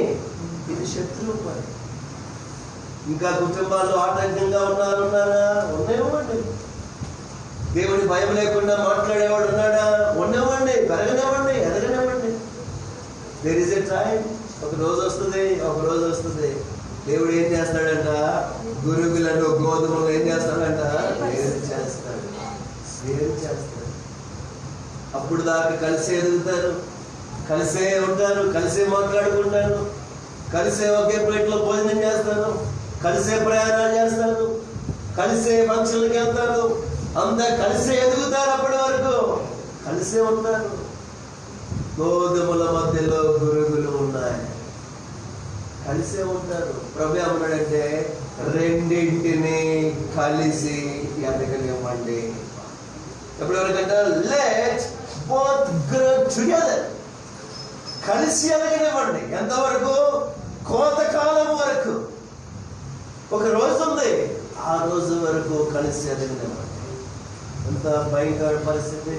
ఇంకా కుటుంబాల్లో ఆటంకంగా ఉన్నారా? ఉన్నాయండి. దేవుని భయం లేకుండా మాట్లాడేవాడు ఉన్నాడా? ఉన్నవ్వండి. పెరగనివ్వండి, ఎదగనివ్వండి. There is a time. ఒక రోజు వస్తుంది దేవుడు ఏం చేస్తాడంట? గురుగులను గోధుమలు ఏం చేస్తాడంట? వేరు చేస్తాడు. అప్పుడు దాకా కలిసే ఎదుగుతారు, కలిసే ఉంటారు, కలిసే మాట్లాడుకుంటారు, కలిసే ఒకే ప్లేట్లో భోజనం చేస్తారు, కలిసే ప్రయాణాలు చేస్తారు, కలిసే ఫంక్షన్లకు వెళ్తారు, అంతా కలిసే ఎదుగుతారు. అప్పటి వరకు కలిసే ఉంటారు. గోధుమల మధ్యలో గురుగులు ఉన్నాయి. కలిసే ఉంటారు. ప్రభు ఏమన్నాడంటే రెండింటిని కలిసి ఎదగనివ్వండి. ఎప్పుడు ఎవరికంటే లెట్ బోత్ గ్రో టుగెదర్, కలిసి ఎదగనివ్వండి. ఎంతవరకు? కోతకాలం వరకు. ఒక రోజు ఉంది, ఆ రోజు వరకు కలిసి ఎదగనివ్వండి. ఎంత భయంకర పరిస్థితి.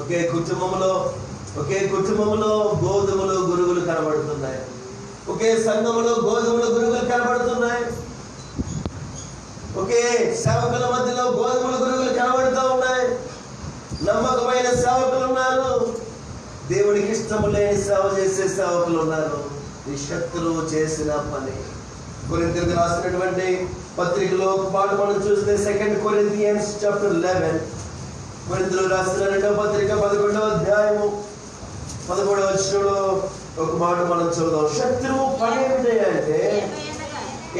ఒకే కుటుంబంలో గోధుమలు గురుగులు కనబడుతున్నాయి. ఒకే సంఘములో గోధుమలు గురుగులు కనబడుతున్నాయి. ఒకే సేవకుల మధ్యలో గోధుమలు గురుగులు కనబడుతూ ఉన్నాయి. నమ్మకమైన సేవకులు ఉన్నారు, దేవుడికి ఇష్టము లేని సేవ చేసే సేవకులు ఉన్నారు. ఈ శత్రువు చేసిన పని. కొరింథీయులకు రాసినటువంటి పత్రికలో ఒక పాట మనం చూస్తే 2 Corinthians chapter 11, కొరింథీయులకు రాసిన 2వ పత్రిక 11వ అధ్యాయము 11వ వచనంలో ఒక మాట మనం చూద్దాం. శత్రువు పని ఏమిటి అంటే,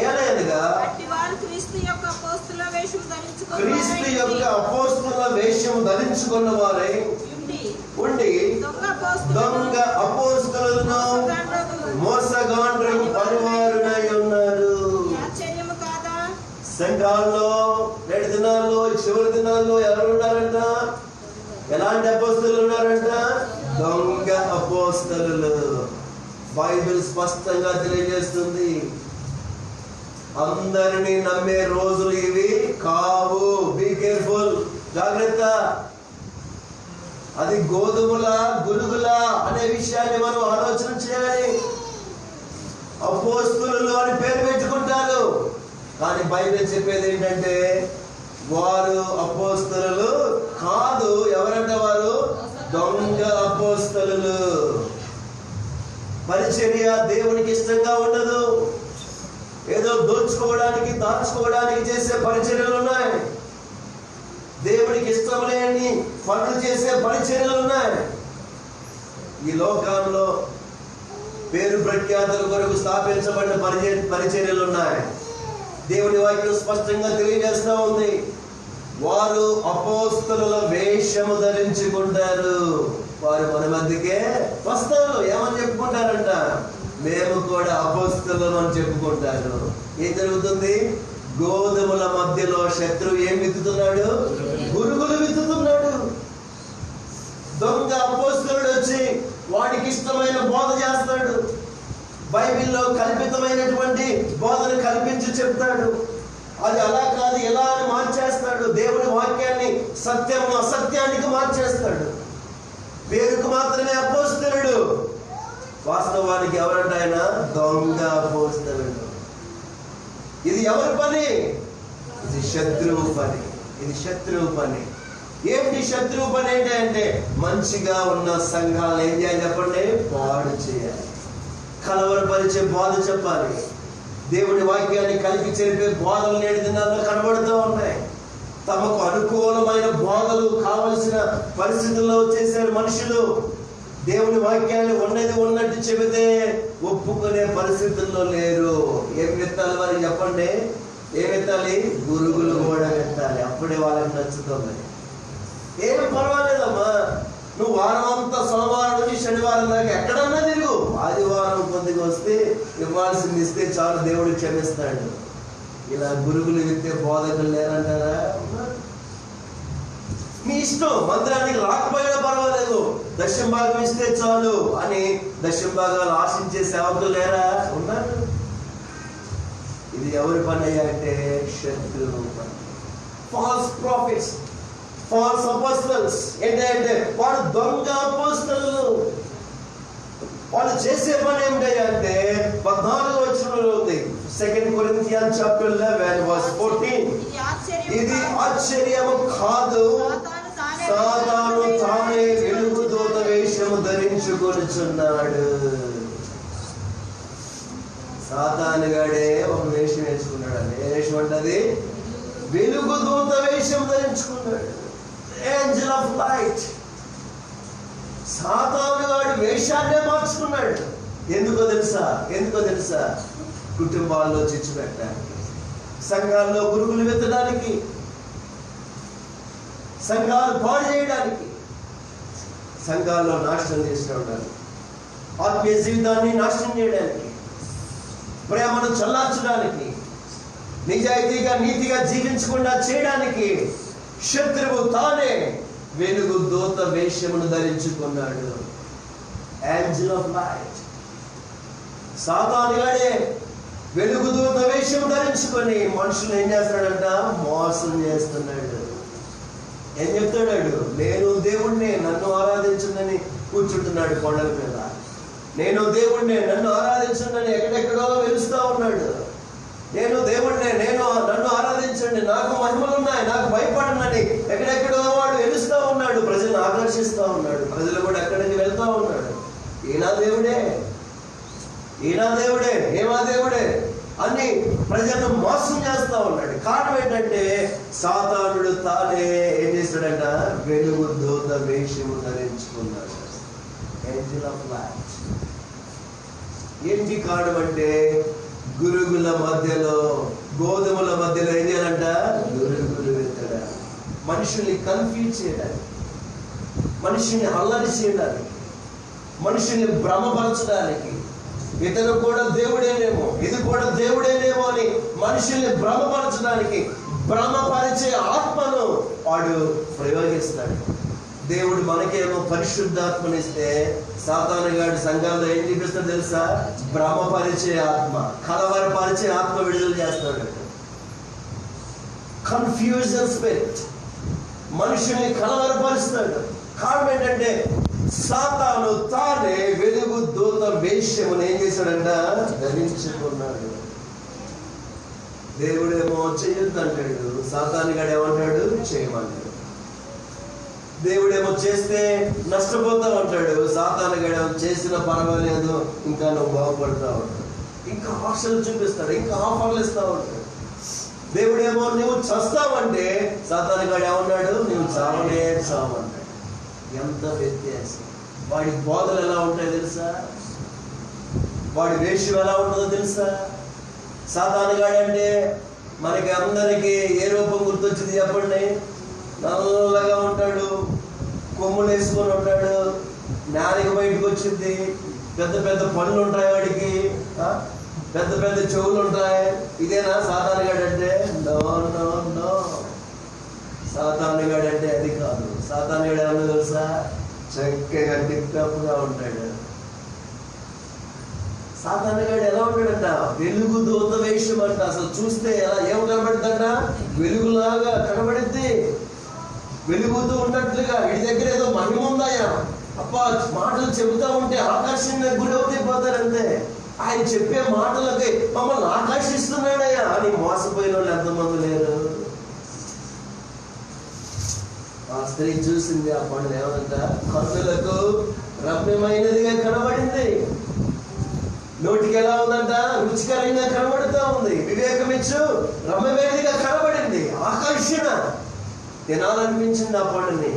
ఏలయనగా క్రీస్తు యొక్క అపోస్తలుల వేషము ధరించుకున్న వారై ఉండి దొంగ అపోస్తలులను మోసగాండ్రులకు పనివారునై ఉన్నారు. సంఘాల్లో నేటి దినాల్లో, చివరి దినాల్లో ఎవరు ఉన్నారంట? ఎలాంటి అపోస్తలులు ఉన్నారంట? దొంగ అపోస్తలులు. బైబిల్ స్పష్టంగా తెలియజేస్తుంది. అందరినీ నమ్మే రోజులు ఇవి కావు. బీ కేర్ఫుల్, జాగ్రత్త. అది గోధుమల గురుగుల అనే విషయాన్ని మనం ఆలోచన చేయాలి. అపోస్తలులు అని పేరు పెట్టుకుంటారు, కానీ బైబిల్ చెప్పేది ఏంటంటే వారు అపోస్తలులు కాదు. ఎవరంట వారు? దొంగ అపోస్తలులు. పరిచర్య దేవునికి ఇష్టంగా ఉండదు. ఏదో దోచుకోవడానికి, దాచుకోవడానికి చేసే పరిచర్యలు ఉన్నాయి. దేవునికి ఇష్టం లేని పనులు చేసే పరిచర్యలు ఉన్నాయి. ఈ లోకంలో పేరు ప్రఖ్యాతుల కొరకు స్థాపించబడిన పరిచర్యలు ఉన్నాయి. దేవుని వాక్యం స్పష్టంగా తెలియజేస్తూ ఉంది. వారు అపోస్తలుల వేషము ధరించుకుంటారు. వారు మన మధ్యకే వస్తారు. ఏమని చెప్పుకుంటారంట? మేము కూడా అపోస్తలులం అని చెప్పుకుంటారు. ఏం జరుగుతుంది? గోధుమల మధ్యలో శత్రువు ఏం విత్తుతున్నాడు? గురుగులు విత్తుతున్నాడు. దొంగ అపోస్తలుడు వచ్చి వాడికి ఇష్టమైన బోధ చేస్తాడు. బైబిల్లో కల్పితమైనటువంటి బోధను కల్పించి చెప్తాడు. అది అలా కాదు, ఎలా అని మార్చేస్తాడు. దేవుని వాక్యాన్ని సత్యం అసత్యానికి మార్చేస్తాడు. పేరుకు మాత్రమే అపోస్తలుడు, వాస్తవానికి ఎవరంట ఆయన? దొంగ అపోస్తలుడు. ఇది ఎవరి పని? ఇది శత్రువు పని. ఏంటి శత్రువు పని? ఏంటంటే మంచిగా ఉన్న సంఘాలను ఏం చేయాలి చెప్పండి? పాడు చేయాలి. కలవరపరిచే బోధ చెప్పాలి. దేవుని వాక్యాన్ని కలిపి చెరిపే బోధలు నేటి దినాల్లో కనబడుతూ ఉన్నాయి. తమకు అనుకూలమైన బోధలు కావలసిన పరిస్థితుల్లో వచ్చేసారు మనుషులు. దేవుని వాక్యాన్ని ఉన్నట్టు చెబితే ఒప్పుకునే పరిస్థితుల్లో లేరు. ఏం విత్తాలి వారికి చెప్పండి? ఏం విత్తాలి? గురుగులు కూడా విత్తాలి. అప్పుడే వాళ్ళకి నచ్చుతుంది. ఏం పర్వాలేదమ్మా, నువ్వు వారం అంతా సోమవారం నుంచి శనివారం దాకా ఎక్కడన్నా తిరుగు, ఆదివారం కొద్దిగా వస్తే ఇవ్వాల్సింది ఇస్తే చాలు, దేవుడు క్షమిస్తాడు. ఇలా గురుగులు విత్తే బోధకులు లేరంటారా? మీ ఇష్టం, మందిరానికి రాకపోయినా పర్వాలేదు, దశమ భాగం ఇస్తే చాలు అని దశమ భాగాలు ఆశించే సేవకులు లేరా? ఉన్నారు. ఇది ఎవరి పని అంటే శత్రువు పని. ఫాల్స్ ప్రాఫిట్స్, ఫాల్స్ అపోస్టల్స్ ఏంటంటే వాడు దొంగ అపోస్తలులు. వాళ్ళు చేసే పని ఏమిటంటే 14వ వచనంలో ఉంది. 2 Corinthians chapter 11 verse 14. ఇది ఆశ్చర్యము కాదు, సాతాను తానే వెలుగుదూత వేషము ధరించుకొనుచున్నాడు. సాతానుగాడే ఒక వేషం వేసుకున్నాడు. ఏ వేషం అంటది? వెలుగుదూత వేషం ధరించుకున్నాడు. Angel of light. సాతానుగాడు వేషాన్నే మార్చుకున్నాడు. ఎందుకో తెలుసా? కుటుంబాల్లో చిచ్చు పెట్టడానికి, సంఘాల్లో గురుగులు వెత్తడానికి, సంఘాలు పాడు చేయడానికి, సంఘాల్లో నాశనం చేస్తూ ఉంటారు, ఆత్మీయ జీవితాన్ని నాశనం చేయడానికి. ప్రేమను చల్లార్చడానికి, నిజాయితీగా నీతిగా జీవించకుండా చేయడానికి శత్రువు తానే వెలుగు దూత వేషమును ధరించుకున్నాడు. Angel of light. సాతానుగాడే వెలుగు దూత వేషము ధరించుకొని మనుషులు ఏం చేస్తున్నాడంట? మోసం చేస్తున్నాడు. ఏం చెప్తున్నాడు? నేను దేవుణ్ణి, నన్ను ఆరాధించునని కూర్చుంటున్నాడు కొండల మీద. నేను దేవుణ్ణి, నన్ను ఆరాధించునని ఎక్కడెక్కడో వెలుస్తూ ఉన్నాడు. నేను దేవుణ్ణి, నన్ను ఆరాధించండి, నాకు మహిమలున్నాయి, నాకు భయపడనని ఎక్కడెక్కడో వాడు వెలుస్తూ ఉన్నాడు. ప్రజలను ఆకర్షిస్తూ ఉన్నాడు. ప్రజలు కూడా ఎక్కడికి వెళ్తూ ఉన్నాడు. ఈయన దేవుడే, ఏమా దేవుడే అని ప్రజలను మోసం చేస్తూ ఉన్నాడు. కారణం ఏంటంటే సాతానుడు తానే ఏం చేస్తాడంట? వెలుగు దూత వేషము ధరించుకున్నాడు. Angel of light. ఏంటి కారణం అంటే గురుగుల మధ్యలో, గోధుమల మధ్యలో ఏం చేయాలంట? గురుగులు వెత్తడా. మనుషుల్ని కన్ఫ్యూజ్ చేయడానికి, మనిషిని అల్లరి చేయడానికి, మనుషుల్ని భ్రమపరచడానికి, ఇతను కూడా దేవుడేనేమో, ఇది కూడా దేవుడేనేమో అని మనుషుల్ని భ్రమపరచడానికి, భ్రమపరిచే ఆత్మను వాడు ప్రయోగిస్తాడు. దేవుడు మనకేమో పరిశుద్ధాత్మనిస్తే సాతానుగాడి సంఘాల్లో ఏం చూపిస్తాడు తెలుసా? భ్రమపరిచే ఆత్మ, కలవరపరిచే ఆత్మ విడుదల చేస్తాడు. కన్ఫ్యూజన్ స్పిరిట్, మనుషుల్ని కలవరపరుస్తాడు. కారణం ఏంటంటే సాతాను తానే వెలుగు దూత వేషమును ఏం చేశాడంట? ధరించుకున్నాడు. దేవుడేమో చేయొద్దు అంటాడు, సాతానుగాడు ఏమంటాడు? చేయమంటాడు. దేవుడేమో చేస్తే నష్టపోతావు అంటాడు, సాతానుగాడు చేసిన పర్వాలేదు, ఇంకా నువ్వు బాగుపడతా ఉంటాడు. ఇంకా ఆశలు చూపిస్తాడు, ఇంకా ఆఫర్లు ఇస్తా ఉంటాడు. దేవుడేమో నువ్వు చస్తావంటే సాతానుగాడు ఏమన్నాడు? నువ్వు చావనే చావంటాడు. ఎంత వ్యత్యాసం! వాడి బోధలు ఎలా ఉంటాయో తెలుసా? వాడి వేషం ఎలా ఉంటుందో తెలుసా? సాతానుగాడు అంటే మనకి అందరికీ ఏ రూపం గుర్తొచ్చింది చెప్పండి? నల్లగా ఉంటాడు, కొమ్ములు వేసుకొని ఉంటాడు, నాలుక బయటకు వచ్చింది, పెద్ద పెద్ద పళ్ళు ఉంటాయి, వాడికి పెద్ద పెద్ద చెవులు ఉంటాయి. ఇదేనా సాతానుగాడు అంటే? No no no. సాతానుగాడు అంటే అది కాదు. సాతానుగాడు ఏమన్నా తెలుసా? చక్కగా టిప్టాప్గా ఉంటాడు. సాతానుగాడు ఎలా ఉంటాడంట? వెలుగు దూత వేషం అంట. అసలు చూస్తే ఎలా ఏం కనబడుతుందంట? వెలుగులాగా కనబడిద్ది, వెలుగుతూ ఉన్నట్లుగా. వీడి దగ్గర ఏదో మహిమ ఉందాయా? అప్ప మాటలు చెబుతా ఉంటే ఆకర్షణ గురవుతే పోతారంతే. ఆయన చెప్పే మాటలకి మమ్మల్ని ఆకర్షిస్తున్నాడయ్యా అని మోసపోయిన వాళ్ళు ఎంతమంది లేరు? ఆ స్త్రీ చూసింది ఆ పండు, ఏమంట? కన్నులకు రమ్యమైనదిగా కనబడింది, నోటికి ఎలా ఉందంట? రుచికరంగా కనబడుతూ ఉంది, వివేకమిచ్చు రమ్యమైనదిగా కనబడింది, ఆకర్షణ. తినాలనిపించింది ఆ పండుని.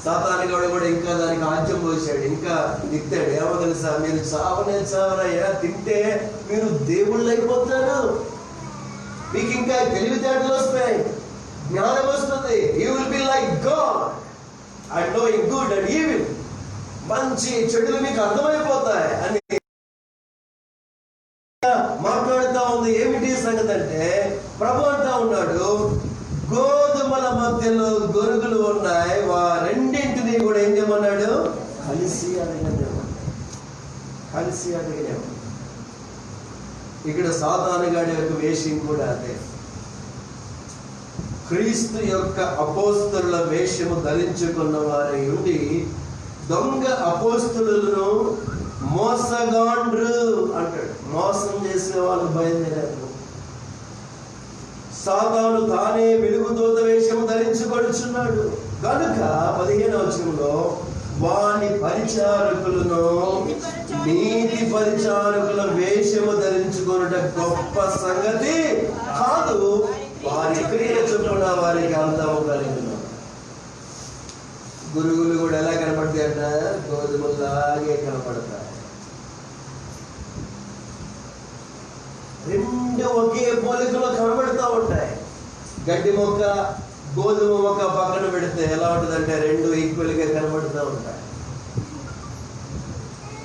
సాతానుగాడు కూడా ఇంకా దానికి ఆజ్యం పోసాడు, ఇంకా తిట్టాడు. ఏమో తెలుసా? మీరు చావనే చావరయ్యా, తింటే మీరు దేవుళ్ళు అయిపోతారు, మీకు ఇంకా తెలివితేటలు వస్తాయి, జ్ఞానం వస్తుంది. You will be like God and knowing good and evil. మంచి చెడులు మీకు అర్థమైపోతాయి అని మాట్లాడుతూ ఉంది. ఏమిటి సంగతి అంటే ప్రభు అంటా ఉన్నాడు, గోధుమల మధ్యలో గొరుగులు ఉన్నాయి, రెండింటినీ కూడా ఏం చేయమన్నాడు? కలిసి అడగలేమన్నాడు. కలిసి అడగలేమన్నాడు. ఇక్కడ సాతానుగాడి యొక్క వేషం కూడా అదే. క్రీస్తు యొక్క అపోస్తలుల వేషము ధరించుకున్న వారి ఉండి దొంగ అపోస్తలులను మోసగాండ్రు అంటాడు. మోసం చేసే వాళ్ళు బయలుదేరారు. సాతాను తానే వెలుగు దూత వేషము ధరించుకొనుచున్నాడు కనుక 15వ వచనంలో వాని పరిచారకులను నీతి పరిచారకుల వేషము ధరించుకొనుట గొప్ప సంగతి కాదు, వారి క్రియ చొప్పున వారికి అంతము కలిగిన. గురుగులు కూడా ఎలా కనపడతాయి అంట? గోధుమలాగే కనపడతాయి. రెండు ఒకే పోలికలో కనబడుతూ ఉంటాయి. గడ్డి మొక్క, గోధుమ మొక్క పక్కన పెడితే ఎలా ఉంటుందంటే రెండు ఈక్వల్ గా కనబడుతూ ఉంటాయి.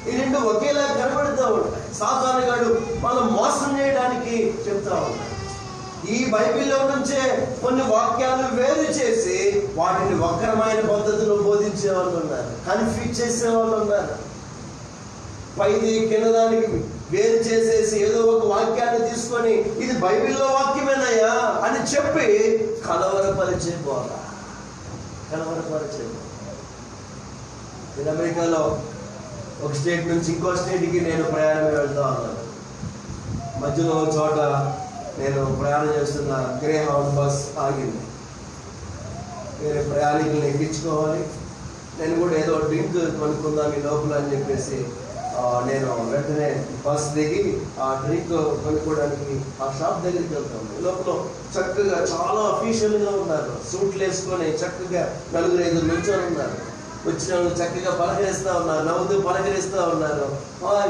ఈ రెండు ఒకేలా కనబడుతూ ఉంటాయి. సాతానుగాడు మనం మోసం చేయడానికి చెప్తా ఉంటాడు. ఈ బైబిల్లో నుంచే కొన్ని వాక్యాలు వేరు చేసి వాటిని వక్రమైన పద్ధతిలో బోధించే వాళ్ళు ఉన్నారు, కన్ఫ్యూజ్ చేసే వాళ్ళు ఉన్నారు. పైది కిందదానికి వేరు చేసేసి ఏదో ఒక వాక్యాన్ని తీసుకొని ఇది బైబిల్లో వాక్యమేనయ్యా అని చెప్పి కలవరపరిచేపోవాలి. నేను అమెరికాలో ఒక స్టేట్ నుంచి ఇంకో స్టేట్కి నేను ప్రయాణం వెళ్తా ఉన్నాను. మధ్యలో చోట నేను ప్రయాణం చేస్తున్న గ్రే హౌస్ బస్ ఆగింది. వేరే ప్రయాణికులను ఎక్కించుకోవాలి. నేను కూడా ఏదో డ్రింక్ కొనుక్కుందాం ఈ లోపల అని చెప్పేసి నేను వెంటనే బస్ దిగి ఆ డ్రింక్ కొనుక్కోవడానికి ఆ షాప్ దగ్గరికి వెళ్తాను. ఈ లోపల చక్కగా చాలా అఫీషియల్గా ఉన్నారు, సూట్లు వేసుకొని చక్కగా 4-5 నిల్చొని ఉన్నారు. వచ్చిన వాళ్ళు చక్కగా పలకరిస్తూ ఉన్నారు, నవ్వుతూ పలకరిస్తూ ఉన్నారు.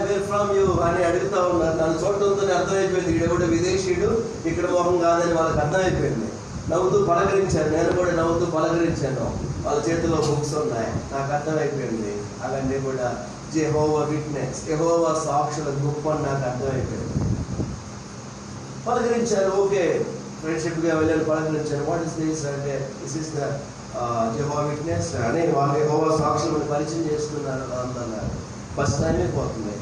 వేర్ ఫ్రమ్ యూ అని అడుగుతూ ఉన్నారు. నన్ను చూడటంతోనే అర్థమైపోయింది ఇక్కడ కూడా విదేశీయుడు, ఇక్కడ మొహం కాదని వాళ్ళకి అర్థమైపోయింది. నవ్వుతూ పలకరించాను, నేను కూడా నవ్వుతూ పలకరించాను. వాళ్ళ చేతిలో బుక్స్ ఉన్నాయి, నాకు అర్థమైపోయింది అవన్నీ కూడా యెహోవా విట్నెస్, యెహోవా సాక్షుల గొప్ప నాకు అర్థమైపోయింది. పలకరించాను, ఓకే ఫ్రెండ్షిప్గా వెళ్ళాను, పలకరించాను. వాట్ ఇస్ దిస్ అంటే this is the Jehovah witness అని వాళ్ళు యెహోవా సాక్షులను పరిచయం చేస్తున్నారు అన్నారు. బస్ టైం అయిపోతుంది.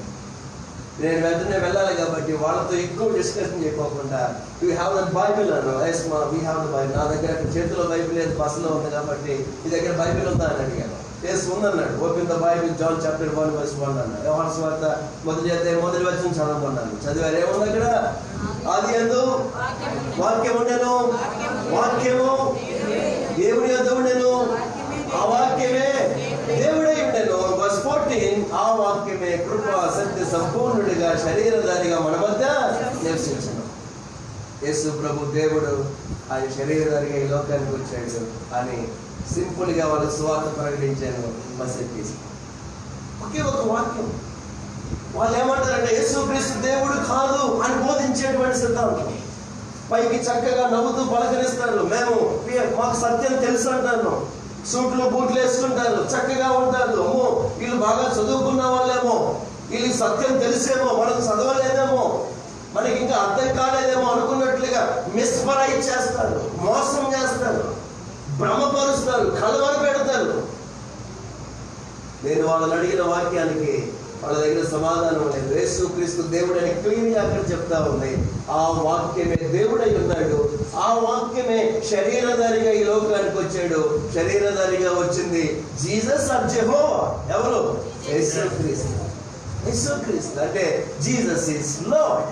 నేను వెంటనే వెళ్ళాలి కాబట్టి వాళ్ళతో ఎక్కువ డిస్కషన్ చేయకోకుండా యూ హ్యావ్ ద బైబిల్ అన్నారు. ఎస్ మా వీ హ్యావ్ ద బైబిల్. నా దగ్గర చేతిలో బైబిల్ లేదు, బస్సులో ఉంది కాబట్టి మీ దగ్గర బైబిల్ ఉందా అని అడిగాను. ఎస్ ఉందన్నాడు. Open the Bible John chapter 1:1 అన్నాడు. యోహాను సువార్త మొదటి వచనం చదవమన్నాను. చదివారు. ఏముంది అక్కడ? ఆది యందు వాక్యం ఉండెను, వాక్యము దేవుని యొద్ద ఉండెను, ఆ వాక్యమే దేవుడై ఉండెను. వర్స్ 14 ఆ వాక్యమే కృప సత్య సంపూర్ణుడిగా శరీరధారిగా మన మధ్య నివసించను. యేసు ప్రభు దేవుడు ఆయన శరీరధారిగా ఈ లోకానికి వచ్చాడు అని సింపుల్ గా వాళ్ళకి సువార్త ప్రకటించాను. మెసేజ్ చేసి ఒకే ఒక వాక్యం. వాళ్ళు ఏమంటారంటే యేసుక్రీస్తు దేవుడు కాదు అని బోధించేటువంటి సిద్ధాంతం. పైకి చక్కగా నవ్వుతూ పలకరిస్తారు. మాకు సత్యం తెలుసు అంటాను. సూట్లు బూట్లు వేసుకుంటారు, చక్కగా ఉంటారు. అమ్మో వీళ్ళు బాగా చదువుకున్న వాళ్ళేమో, వీళ్ళకి సత్యం తెలిసేమో, మనకు చదవలేదేమో, మనకి ఇంకా అర్థం కాలేదేమో అనుకున్నట్లుగా మిస్పరైజ్ చేస్తారు, మోసం చేస్తారు, భ్రమపరుస్తారు, కలవర పెడతారు. నేను వాళ్ళని అడిగిన వాక్యానికి వాళ్ళ దగ్గర సమాధానం లేదు. యేసుక్రీస్తు దేవుడు అని క్లియర్గా అక్కడ చెప్తా ఉంది. ఆ వాక్యమే దేవుడై ఉన్నాడు. ఆ వాక్యమే శరీరధారిగా ఈ లోకానికి వచ్చాడు. శరీరధారిగా వచ్చింది జీసస్ ఆఫ్ యెహోవా. ఎవరు? యేసుక్రీస్తు. యేసుక్రీస్తు అంటే Jesus is lord,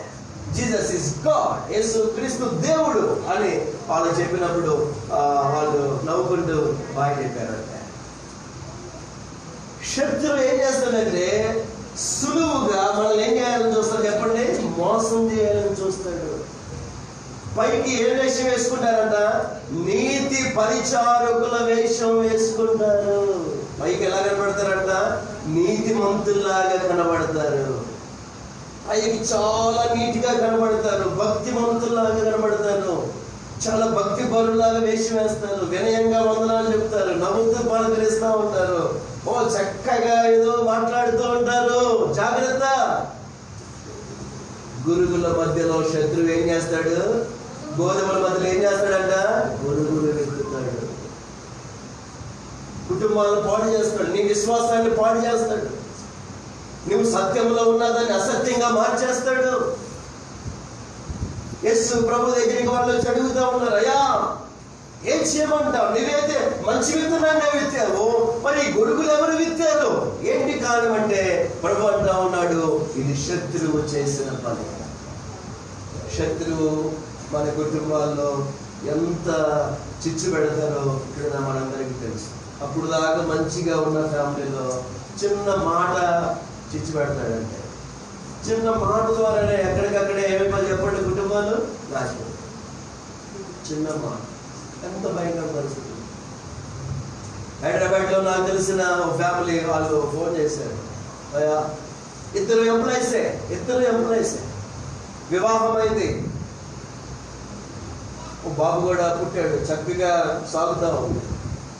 Jesus is God. యేసుక్రీస్తు దేవుడు అని వాళ్ళు చెప్పినప్పుడు వాళ్ళు నవ్వుకుంటూ బాగా చెప్పారంట. శత్రువు ఏం చేస్తాడంటే సులువుగా మనల్ని ఏం చేయాలని చూస్తాడు చెప్పండి? మోసం చేయాలని చూస్తాడు. పైకి ఏ వేషం వేసుకుంటారంట? నీతి పరిచారకుల వేషం వేసుకుంటారు. పైకి ఎలా కనబడతారంట? నీతి మంతుల్లాగా కనబడతారు. పైకి చాలా నీటిగా కనబడతారు, భక్తి మంతుల్లాగా కనబడతారు, చాలా భక్తి పరులాగా వేషం వేస్తారు, వినయంగా వందనాలు చెప్తారు, నవ్వుతూ పలకరిస్తూ ఉంటారు, ఓ చక్కగా ఏదో మాట్లాడుతూ ఉంటారు. జాగ్రత్త. గురుగుల మధ్యలో శత్రువు ఏం చేస్తాడు? గోధుమల మధ్యలో ఏం చేస్తాడంట? గురుగులు వెతుకుతాడు. కుటుంబాలను పాడు చేస్తాడు, నీ విశ్వాసాన్ని పాడు చేస్తాడు, నువ్వు సత్యంలో ఉన్నదాన్ని అసత్యంగా మార్చేస్తాడు. యేసు ప్రభు దగ్గరికి వాళ్ళు వచ్చి అడుగుతా ఉన్నారు, అయ్యా ఏం చేయమంటావు? నువ్వైతే మంచి విత్తనాన్ని విత్తావు, మరి గొడుగులు ఎవరు విత్తారు? ఏంటి కారణం అంటే ప్రభు అంటా ఉన్నాడు, ఇది శత్రువు చేసిన పని. శత్రువు మన కుటుంబాల్లో ఎంత చిచ్చు పెడతారో ఇక్కడ మనందరికీ తెలుసు. అప్పుడు దాకా మంచిగా ఉన్న ఫ్యామిలీలో చిన్న మాట చిచ్చు పెడతాడంటే, చిన్న మాట ద్వారానే ఎక్కడికక్కడే ఏమైపోయి చెప్పండి కుటుంబాలు నాశనం. చిన్న మాట ఎంత భయంకర పరిస్థితి. హైదరాబాద్లో నాకు తెలిసిన ఫ్యామిలీ వాళ్ళు ఫోన్ చేశారు, ఇద్దరు ఎంప్లాయీసే, వివాహం అయింది, బాబు కూడా పుట్టాడు, చక్కగా సాగుతూ ఉంది,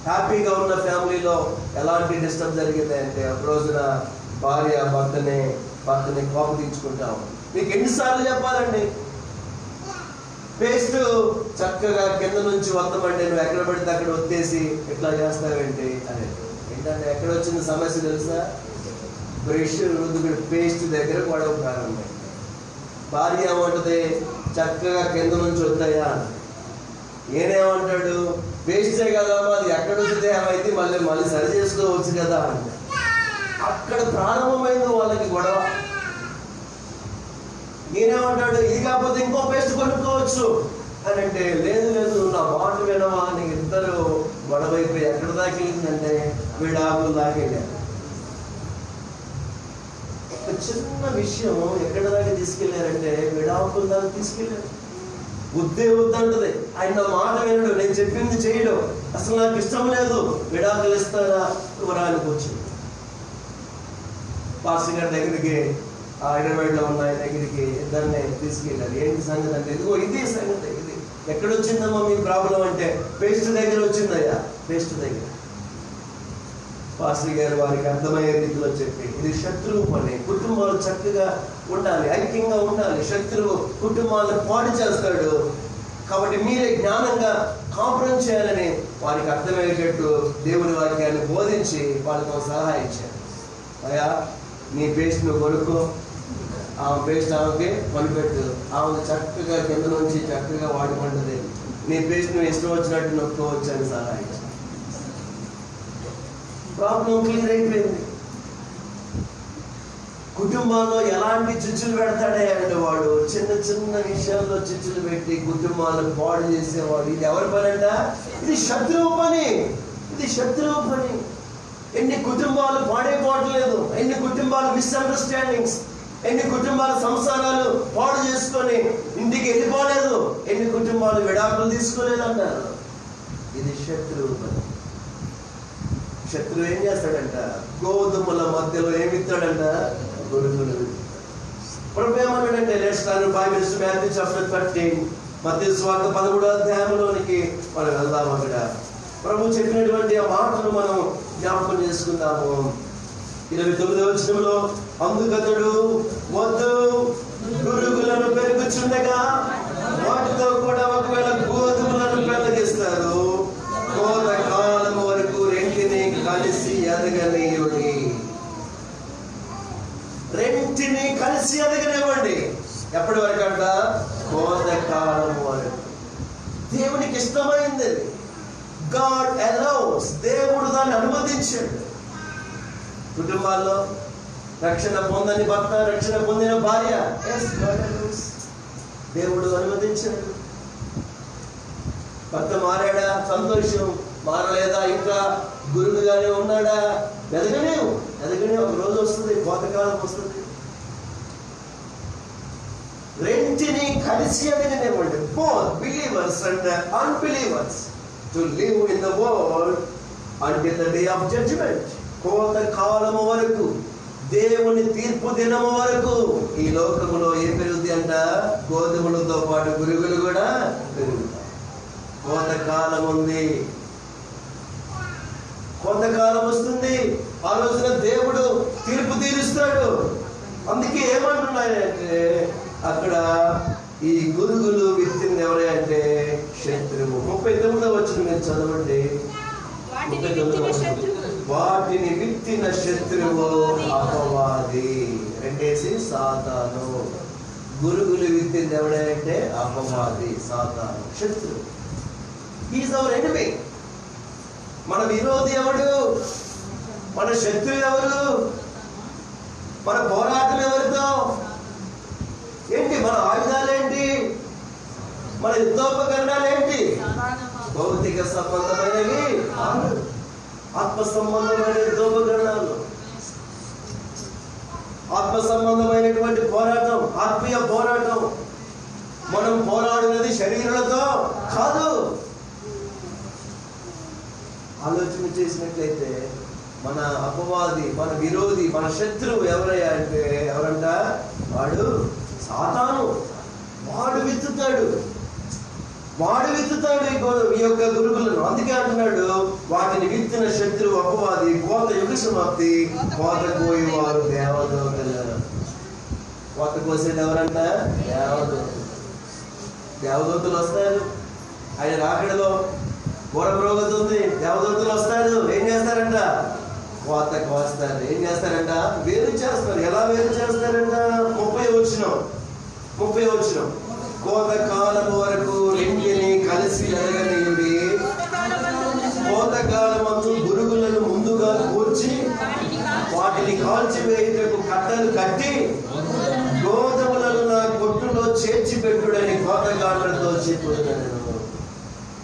హ్యాపీగా ఉన్న ఫ్యామిలీలో ఎలాంటి డిస్టర్బ్ జరిగింది అంటే ఒక రోజున భార్య భర్తని కోపగించుకుంటాం. మీకు ఎన్నిసార్లు చెప్పాలండి? పేస్ట్ చక్కగా కింద నుంచి వస్తామంటే నువ్వు ఎక్కడ పడితే అక్కడ వచ్చేసి ఎట్లా చేస్తావేంటి అని. ఏంటంటే ఎక్కడ వచ్చిన సమస్య తెలుసా? బ్రష్ రుద్దుకుడు పేస్ట్ దగ్గర గొడవ ప్రారంభం. భార్య ఏమంటుంది? చక్కగా కింద నుంచి వస్తాయా. ఏనేమంటాడు? పేస్టే కదా, అది ఎక్కడ వచ్చితే ఏమైతే మళ్ళీ సరి చేసుకోవచ్చు కదా అంటే. అక్కడ ప్రారంభమైంది వాళ్ళకి గొడవ. నేనేమంటాడు? ఇది కాకపోతే ఇంకో పేస్ట్ కొనుక్కోవచ్చు అని అంటే, లేదు నా మాట వినవా. నీకు ఇద్దరు గొడవ అయిపోయి ఎక్కడ దాకా వెళ్ళిందంటే విడాకులు దాకా వెళ్ళారు. ఒక చిన్న విషయం ఎక్కడ దాకా తీసుకెళ్లారంటే విడాకుల దాకా తీసుకెళ్లారు. వద్దంటది. ఆయన నా మాట వినడు, నేను చెప్పింది చేయడు, అసలు నాకు ఇష్టం లేదు, విడాకులు ఇస్తారా వివరానికి వచ్చింది. పాస్టర్ గారి దగ్గరికి, హైదరాబాద్లో ఉన్న ఆయన దగ్గరికి ఇద్దరిని తీసుకెళ్ళారు. ఏంటి సంగతి అంటే, ఇదిగో ఇది సంగతి. ఇది ఎక్కడొచ్చిందమ్మా మీ ప్రాబ్లం అంటే, పేస్ట్ దగ్గర వచ్చిందయ్యా, పేస్ట్ దగ్గర. పాస్టర్ గారు వారికి అర్థమయ్యే రీతిలో చెప్పి, ఇది శత్రువు పని, కుటుంబాలు చక్కగా ఉండాలి, ఐక్యంగా ఉండాలి. శత్రువు కుటుంబాలను పాడు చేస్తాడు, కాబట్టి మీరే జ్ఞానంగా కాపురం చేయాలని వారికి అర్థమయ్యేటట్టు దేవుని వాక్యాన్ని బోధించి వాళ్ళకు సలహా ఇచ్చారు. అయ్యా నీ పేస్ట్ నువ్వు కొనుక్కో, ఆమె పేస్ట్ ఆమెకి కొనిపెట్టు, ఆమె చక్కగా కింద నుంచి చక్కగా వాడుకుంటుంది, నీ పేస్ట్ నువ్వు ఇష్టం వచ్చినట్టు నొక్కోవచ్చు అని సలహా ఇచ్చారు. ప్రాబ్లం క్లియర్ అయిపోయింది. కుటుంబాల్లో ఎలాంటి చిచ్చులు పెడతాడే అంటే వాడు చిన్న విషయాల్లో చిచ్చులు పెట్టి కుటుంబాలను పాడు చేసేవాడు. ఇది ఎవరి పని అంట? ఇది శత్రువు పని, ఇది శత్రువు పని. ఎన్ని కుటుంబాలు పాడైపోవట్లేదు, ఎన్ని కుటుంబాలు మిస్అండర్స్టాండింగ్స్, ఎన్ని కుటుంబాల సంసారాలు పాడు చేసుకొని ఇంటికి వెళ్ళిపోలేదు, ఎన్ని కుటుంబాలు విడాకులు తీసుకోలేదంటారు. ఇది శత్రువు పని. శత్రువు ఏం చేస్తాడంట? గోధుమల మధ్యలో ఏమిస్తాడంట? గొడుగులు. ప్రభు ఏమన్నాడంటే, let's turn Bibles to Matthew chapter 13, మత్తయి సువార్త 13వ అధ్యాయంలోనికి మనం వెళ్దాం. అక్కడ ప్రభు చెప్పినటువంటి ఆ మాటలు మనం జ్ఞాపకం చేసుకుందాము. 29వ వచనంలో, అందుకతడు వద్దు, గురుగులను పెరుగుచుండగా వాటితో కూడా ఒకవేళ గోధుమలను పెళ్ళగిస్తారు, కోత కాలం వరకు రెంటిని కలిసి ఎదగనివ్వండి. రెంటిని కలిసి ఎదగనివ్వండి. ఎప్పటి వరకు అంట? కోత కాలం వరకు. దేవునికి ఇష్టమైంది, గాడ్ అలౌస్, దేవుడు దాన్ని అనుమతించాడు. కుటుంబాల్లో రక్షణ పొందని భర్త, రక్షణ పొందిన భార్య, దేవుడు అనుమతించాడు. భర్త మారాడా? సంతోషం. మారలేదా? ఇంకా గురువుగానే ఉన్నాడా? ఎదగనే ఒక రోజు వస్తుంది, కోతకాలం వస్తుంది. రెంటిని కలిసి ఎదగనివ్వండి. Both believers and unbelievers to live in the world until the day of judgement. కోత కాలము వరకు, దేవుని తీర్పు దినము వరకు ఈ లోకములో ఏం పెరుగుతాయి అంట? గోధుమలతో పాటు గురుగులు కూడా పెరుగుతాయి. కోతకాలం ఉంది, కోతకాలం వస్తుంది. ఆ రోజున దేవుడు తీర్పు తీరుస్తాడు. అందుకే ఏమంటున్నాయంటే అక్కడ ఈ గురుగులు విత్తింది ఎవరే అంటే శత్రువు. 39వ వచనం మీరు చదవండి. వాటిని విత్తిన శత్రువు అపవాది, రెండేసి సాతాను. గురుగులు విత్తింది ఎవడే అంటే అపవాది, సాతాను, శత్రువు. Is our enemy. మన విరోధి ఎవడు? మన శత్రువు ఎవరు? మన పోరాటం ఎవరితో? ఏంటి మన ఆయుధాలు? ఏంటి మన యుద్ధోపకరణాలు? ఏంటి? భౌతిక సంబంధమైనవి, ఆత్మ సంబంధమైన యుద్ధోపకరణాలు. ఆత్మ సంబంధమైనటువంటి పోరాటం, ఆత్మీయ పోరాటం. మనం పోరాడినది శరీరాలతో కాదు. ఆలోచన చేసినట్లయితే మన అపవాది, మన విరోధి, మన శత్రువు ఎవరయ్యా అంటే ఎవరంట? వాడు సాతాను. వాడు విత్తుతాడు. చేస్తాడు ఈ యొక్క గురుగులను? అందుకే అంటున్నాడు, వాటిని విత్తిన శత్రువు అపవాది, కోత యుగ సమాప్తి, కోత కోయేవారు దేవదూతలు. కోత కోసేది ఎవరంట? దేవదూతలు వస్తారు. ఆయన రాకడలో ఘోరమ్రోగుతుంది. దేవదూతలు వస్తారు. ఏం చేస్తారంట? కోత కోస్తారు. ఏం చేస్తారంట? వేరు చేస్తారు. ఎలా వేరు చేస్తారంట? 30వ వచనం, కోత కాలం వరకు రెంటిని కలిసి ఎరగనియండి. కోతకాలమందు గురుగులను ముందుగా కూర్చి వాటిని కాల్చివేయుటకు కట్టలు కట్టి గోధుమలను నా కొట్టులో చేర్చి పెట్టుడని కోతగాళ్లతో చెప్పుతున్నాడు.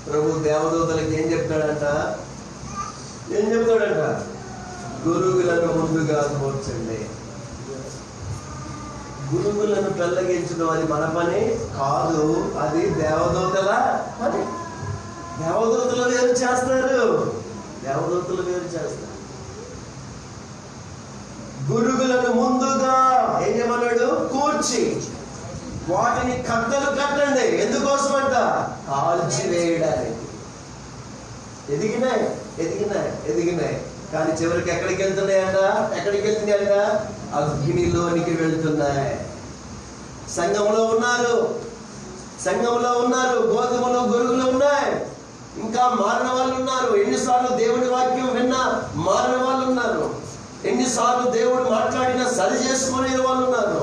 ప్రభు దేవదూతలకి ఏం చెప్తాడంట? గురుగులను ముందుగా కూర్చండి. గురుగులను పెళ్ళగించడం అది మన పని కాదు, అది దేవదూతల పని. దేవదూతలు వేరు చేస్తారు. గురుగులను ముందుగా ఏం చేయమన్నాడు? కూర్చి వాటిని కట్టలు కట్టండి. ఎందుకోసం అంట? కాల్చి వేయడానికి. ఎదిగినాయి కానీ చివరికి ఎక్కడికి వెళ్తున్నాయంట? అగ్నిలోనికి వెళ్తున్నాయి. సంఘంలో ఉన్నారు, గోధుమలు గురుగులు ఉన్నాయి, ఇంకా మారిన వాళ్ళు ఉన్నారు. ఎన్నిసార్లు దేవుడి వాక్యం విన్నా మారిన వాళ్ళు ఉన్నారు. ఎన్నిసార్లు దేవుడు మాట్లాడినా సరి చేసుకునే వాళ్ళు ఉన్నారు.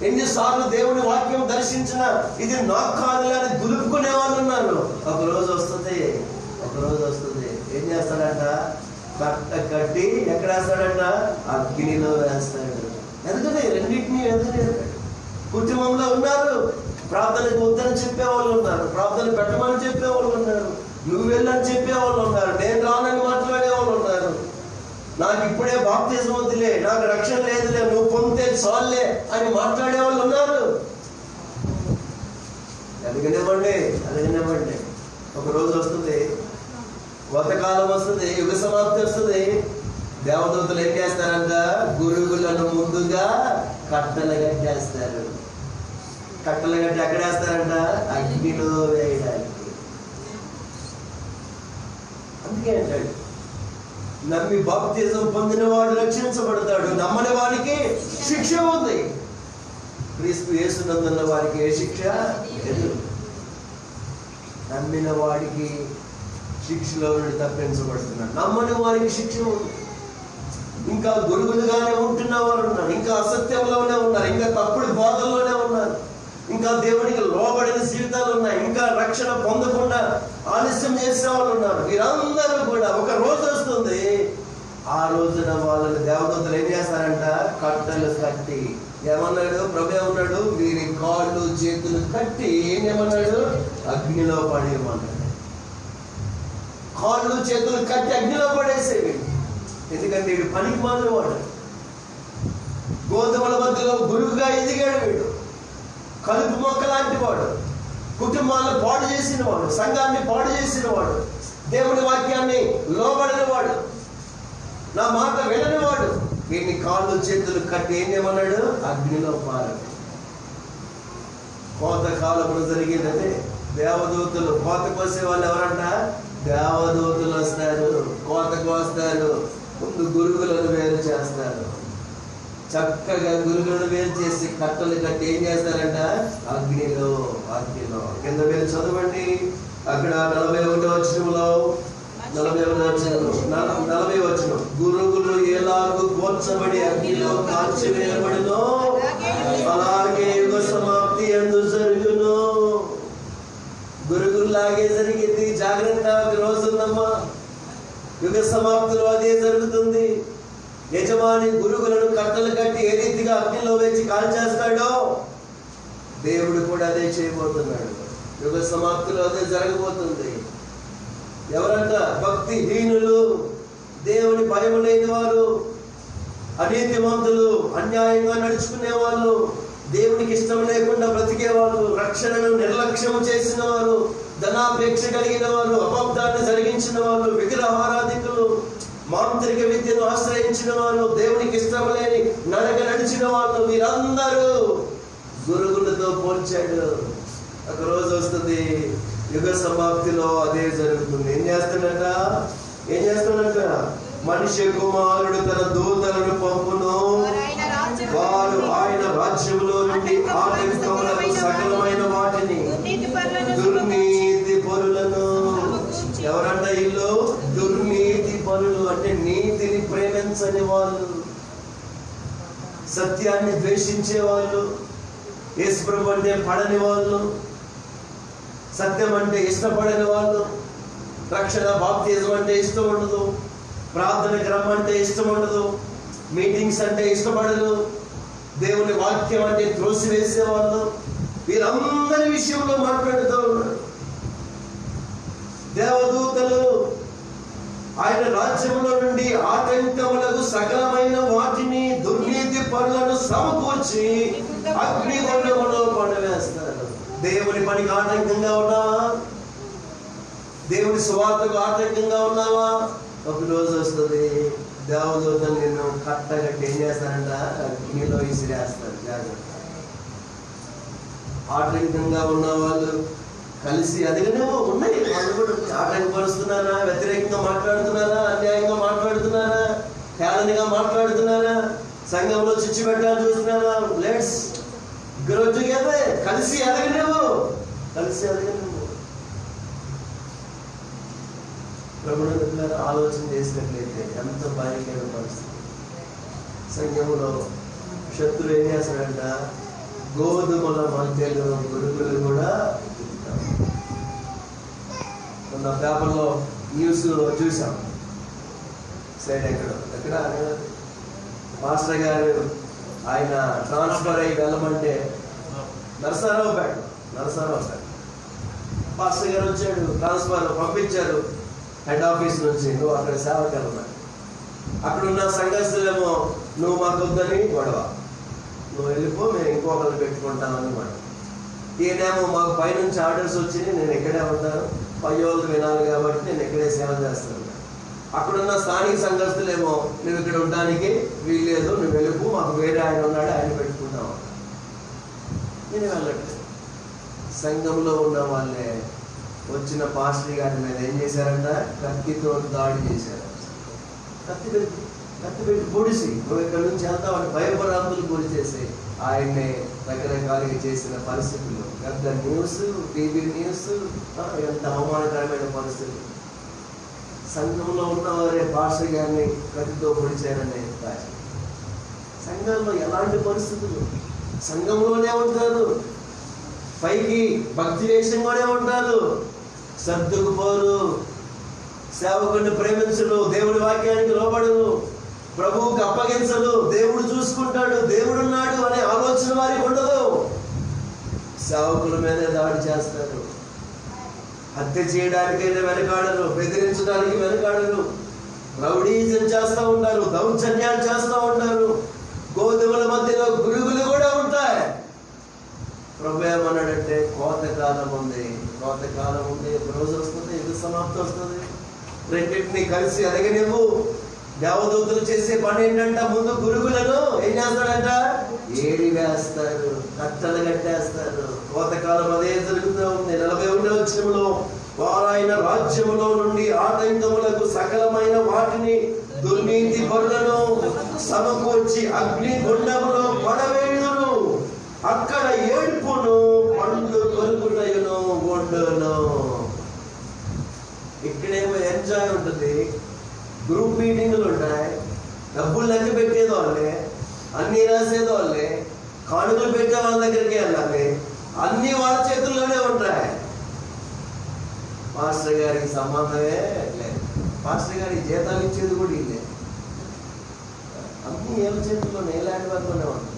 ఎన్నిసార్లు దేవుడి వాక్యం దర్శించినా ఇది నాకు కాదులే అని దులుపుకునే వాళ్ళు ఉన్నారు. ఒక రోజు వస్తుంది. ఏం చేస్తాడంట? కట్ట కట్టి ఎక్కడ వేస్తాడంట? అగ్నిలో వేస్తాడు. ఎందుకంటే రెండింటినీ కుటుంబంలో ఉన్నారు. ప్రార్థనకు వద్దని చెప్పేవాళ్ళు ఉన్నారు, ప్రార్థన పెట్టమని చెప్పేవాళ్ళు ఉన్నారు, నువ్వు వెళ్ళని చెప్పేవాళ్ళు ఉన్నారు, నేను రానని మాట్లాడేవాళ్ళు ఉన్నారు, నాకు ఇప్పుడే బాప్తిజం వద్దులే, నాకు రక్షణ లేదులే, నువ్వు పొందితే చాలులే అని మాట్లాడేవాళ్ళు ఉన్నారు. అడగనివ్వండి. ఒక రోజు వస్తుంది, కోతకాలం వస్తుంది, యుగ సమాప్తి వస్తుంది. దేవదూతలు ఏం చేస్తారంట? గురుగులను ముందుగా కట్టలు కట్టేస్తారు. కట్టలు కట్టి ఎక్కడ వేస్తారంట? అగ్నిలో వేయడానికి. అందుకే అంటాడు, నమ్మి బాప్తిజం పొందిన వాడు రక్షించబడతాడు, నమ్మని వారికి శిక్ష ఉంది. క్రీస్తు యేసునందున్న వారికి ఏ శిక్ష లేదు. నమ్మిన వాడికి శిక్షలో నుండి తప్పించబడుతున్నాడు, నమ్మని వారికి శిక్ష ఉంది. ఇంకా గురుగులుగానే ఉంటున్న వారు ఉన్నారు, ఇంకా అసత్యంలోనే ఉన్నారు, ఇంకా తప్పుడు బోధల్లోనే ఉన్నారు, ఇంకా దేవునికి లోబడిన జీవితాలు ఉన్నాయి, ఇంకా రక్షణ పొందకుండా ఆలస్యం చేసే వాళ్ళు ఉన్నారు. వీరందరూ కూడా ఒక రోజు వస్తుంది, ఆ రోజున వాళ్ళని దేవదూతలు ఏం చేస్తారంట? కట్టలు కట్టి ఏమన్నాడు? ప్రభు ఏమన్నాడు? వీరి కాళ్ళు చేతులు కట్టి ఏమన్నాడు? అగ్నిలో పడేయమన్నాడు. కాళ్ళు చేతులు కట్టి అగ్నిలో పడేసేవి. ఎందుకంటే వీడు పనికి మాలినవాడు, గోధుమల మధ్యలో గురువుగా ఎదిగాడు. వీడు కలుపు మొక్క లాంటి వాడు, కుటుంబాలను పాడు చేసిన వాడు, సంఘాన్ని పాడు చేసిన వాడు, దేవుడి వాక్యాన్ని లోబడిన వాడు, నా మాట వినని వాడు. వీడిని కాళ్ళు చేతులు కట్టి ఏం చేయమన్నాడు? అగ్నిలో పారాడు. కోతకాలములు జరిగేదే. దేవదూతలు కోత కోసే వాళ్ళు ఎవరంట? దేవదూతలు వస్తారు, కోతకు వస్తారు, ముందు గురుగులను వేరు చేస్తారు. చక్కగా గురుగులను వేరు చేసి కట్టలు కట్టి ఏం చేస్తారంట? అగ్నిలో. కింద వేరు చదవండి. అక్కడ 41వ వచనం, గురుగులు ఎలాగూ కోర్చబడి అగ్నిలో కాల్చివేయబడునో అలాగే యుగ సమాప్తి యందు జరుగును. గురుగుల్లాగే జరిగింది. జాగ్రత్త, రోజు ఉందమ్మా. యుగ సమాప్తిలో అదే జరుగుతుంది. యజమాని గురుగులను కట్టలు కట్టి ఏ రీతిగా అగ్నిలో వేచి కాల్చేస్తాడో దేవుడు కూడా అదే చేయబోతున్నాడు. యుగ సమాప్తిలో అదే జరగబోతుంది. ఎవరంట? భక్తిహీనులు, దేవుని భయం లేని వారు, అనీతిమంతులు, అన్యాయంగా నడుచుకునే వాళ్ళు, దేవునికి ఇష్టం లేకుండా బ్రతికే వాళ్ళు, రక్షణను నిర్లక్ష్యం చేసిన వారు, ధనాపేక్ష కలిగిన వారు, అబద్ధాన్ని జరిగించిన వాళ్ళు, విగ్రహారాధికులు, మాంత్రిక విద్యను ఆశ్రయించిన వారు, దేవునికి ఇష్టం లేని నడక నడిచిన వాళ్ళు, వీరందరూ గురుగులతో పోల్చాడు. ఒక రోజు వస్తుంది, యుగ సమాప్తిలో అదే జరుగుతుంది. ఏం చేస్తున్నట్ట మనిషి కుమారుడు తన దూతలను పంపును, వారు ఆయన రాజ్యములో నుండి ఆటంకములకు సకలమైన వాటిని దుర్నీతి పరులను. ఎవరంట వీళ్ళు? దుర్నీతి పరులు. అంటే నీతిని ప్రేమించని వాళ్ళు, సత్యాన్ని ద్వేషించే వాళ్ళు, యేసుప్రభు అంటే పడని వాళ్ళు, సత్యం అంటే ఇష్టపడని వాళ్ళు, రక్షణ బాప్తిజం అంటే ఇష్టం ఉండదు, ప్రార్థనకి రమ్మంటే ఇష్టం ఉండదు, మీటింగ్స్ అంటే ఇష్టపడదు, దేవుని వాక్యం అంటే త్రోసివేసేవాళ్ళు, వీరందరి విషయంలో మాట్లాడుతూ ఉన్నారు. దేవదూతలు ఆయన రాజ్యంలో నుండి ఆటంకములకు సకలమైన వాటిని దుర్నీతి పనులను సమకూర్చి అగ్నిగుండములో పడవేస్తారు. దేవుని పనికి ఆటంకంగా ఉన్నావా? దేవుని సువార్తకు ఆటంకంగా ఉన్నావా? ఒక రోజు వస్తుంది, దేవదూతలు నిన్ను కట్టగట్టి ఏం చేస్తారంట? అగ్నిలో విసిరేస్తారు. జాగ్రత్త. ఆటంకంగా ఉన్న వాళ్ళు కలిసి అదిగనేమో ఉన్నాయి, వాళ్ళు కూడా ఆటంకపరుస్తున్నారా? వ్యతిరేకంగా మాట్లాడుతున్నారా? అన్యాయంగా మాట్లాడుతున్నారా? హేళనగా మాట్లాడుతున్నారా? సంఘంలో చిచ్చు పెట్టాలని చూస్తున్నారా? Let's grow together. కలిసి అదగనేమో, కలిసి అదగనేమో. ప్రభుత్వ ఆలోచన చేసినట్లయితే ఎంత భయంకర పరిస్థితి. సంఘంలో శత్రువు ఏం చేస్తాడంట? గోధుమల మధ్యలో గురుగులు కూడా. మొన్న పేపర్లో న్యూస్ చూసాం, సైడ్ ఎక్కడ మాస్టర్ గారు ఆయన ట్రాన్స్ఫర్ అయ్యి వెళ్ళమంటే నరసరావుపేట మాస్టర్ గారు వచ్చాడు, ట్రాన్స్ఫర్ పంపించారు హెడ్ ఆఫీస్ నుంచి, నువ్వు అక్కడ సేవకి వెళ్ళమని. అక్కడున్న సంఘస్థులేమో నువ్వు మాకు వద్దని గొడవ, నువ్వు వెళ్ళిపో, మేము ఇంకొకరిని పెట్టుకుంటామని గొడవ. ఈయనేమో మాకు పైనుంచి ఆర్డర్స్ వచ్చినాయి, నేను ఇక్కడే ఉంటాను, పై వాళ్ళు వినాలి కాబట్టి నేను ఇక్కడే సేవ చేస్తాను. అక్కడున్న స్థానిక సంఘస్థులేమో నువ్వు ఇక్కడ ఉండడానికి వీల్లేదు, నువ్వు వెళ్ళిపో, మాకు వేరే ఆయన ఉన్నాడు, ఆయన పెట్టుకుంటాము. నేను వెళ్ళట్లేదు. సంఘంలో ఉన్న వాళ్ళే వచ్చిన పాస్టర్ గారి మీద ఏం చేశారంట? కత్తితో దాడి చేశారు. కత్తి పెట్టి పొడిసి నువ్వు ఇక్కడ నుంచి వెళ్తామని భయపరాంతులు గురి చేసి ఆయన్ని రకరకాలుగా చేసిన పరిస్థితులు, పెద్ద న్యూస్, టీవీ న్యూస్, ఎంత అవమానకరమైన పరిస్థితులు. సంఘంలో ఉన్నవారే పాస్టర్ గారిని కత్తితో పొడిచారనే రాజు. సంఘంలో ఎలాంటి పరిస్థితులు? సంఘంలోనే ఉంటారు, పైకి భక్తి వేషంగానే ఉంటారు, సర్దుకుపోరు, సేవకుడిని ప్రేమించరు, దేవుడి వాక్యానికి లోబడరు, ప్రభువుకి అప్పగించరు, దేవుడు చూసుకుంటాడు, దేవుడున్నాడు అనే ఆలోచన వారికి ఉండదు. సేవకుల మీదే దాడి చేస్తారు, హత్య చేయడానికైనా వెనకాడరు, బెదిరించడానికి వెనకాడరు, రౌడీజం చేస్తూ ఉంటారు, దౌర్జన్యాలు చేస్తూ ఉంటారు, గోధుమల మధ్యలో గురుగులు కూడా ఉంటాయి. ప్రభు ఏమన్నాడంటే కోతకాలం ఉంది, కోతకాలం ఉంది, ఒక రోజు వస్తుంది, యుగ సమాప్తి వస్తుంది, రెండింటినీ కలిసి అడగనివ్వు. దేవదూతలు చేసే పని ఏంటంట? ముందు గురుగులను ఏం చేస్తాడంట? ఏడి వేస్తారు, కట్టలు కట్టేస్తారు. కోతకాలం అదే జరుగుతూ ఉంది. 41వ వచనంలో వారు ఆయన రాజ్యములో నుండి ఆటంకములకు సకలమైన వాటిని దుర్నీతి పరులను సమకూర్చి అగ్ని గుండములో పడవేయును, అక్కడ ఏడుపును పండ్లు కొరుకుటయును ఉండును. ఇక్కడేమో ఎంజాయ్ ఉంటుంది, గ్రూప్ మీటింగులు ఉంటాయి, డబ్బులు లెక్క పెట్టేది వాళ్ళే, అన్ని రాసేది వాళ్ళే, కానుకలు పెట్టే వాళ్ళ దగ్గరికి వెళ్ళాలి, అన్ని వాళ్ళ చేతుల్లోనే ఉంటాయి. మాస్టర్ గారికి సంబంధమే లేదు, మాస్టర్ గారికి జీతాలు ఇచ్చేది కూడా ఇదే, అన్ని ఏళ్ళ చేతుల్లోనే, ఎలాంటి వరకునే ఉంటుంది.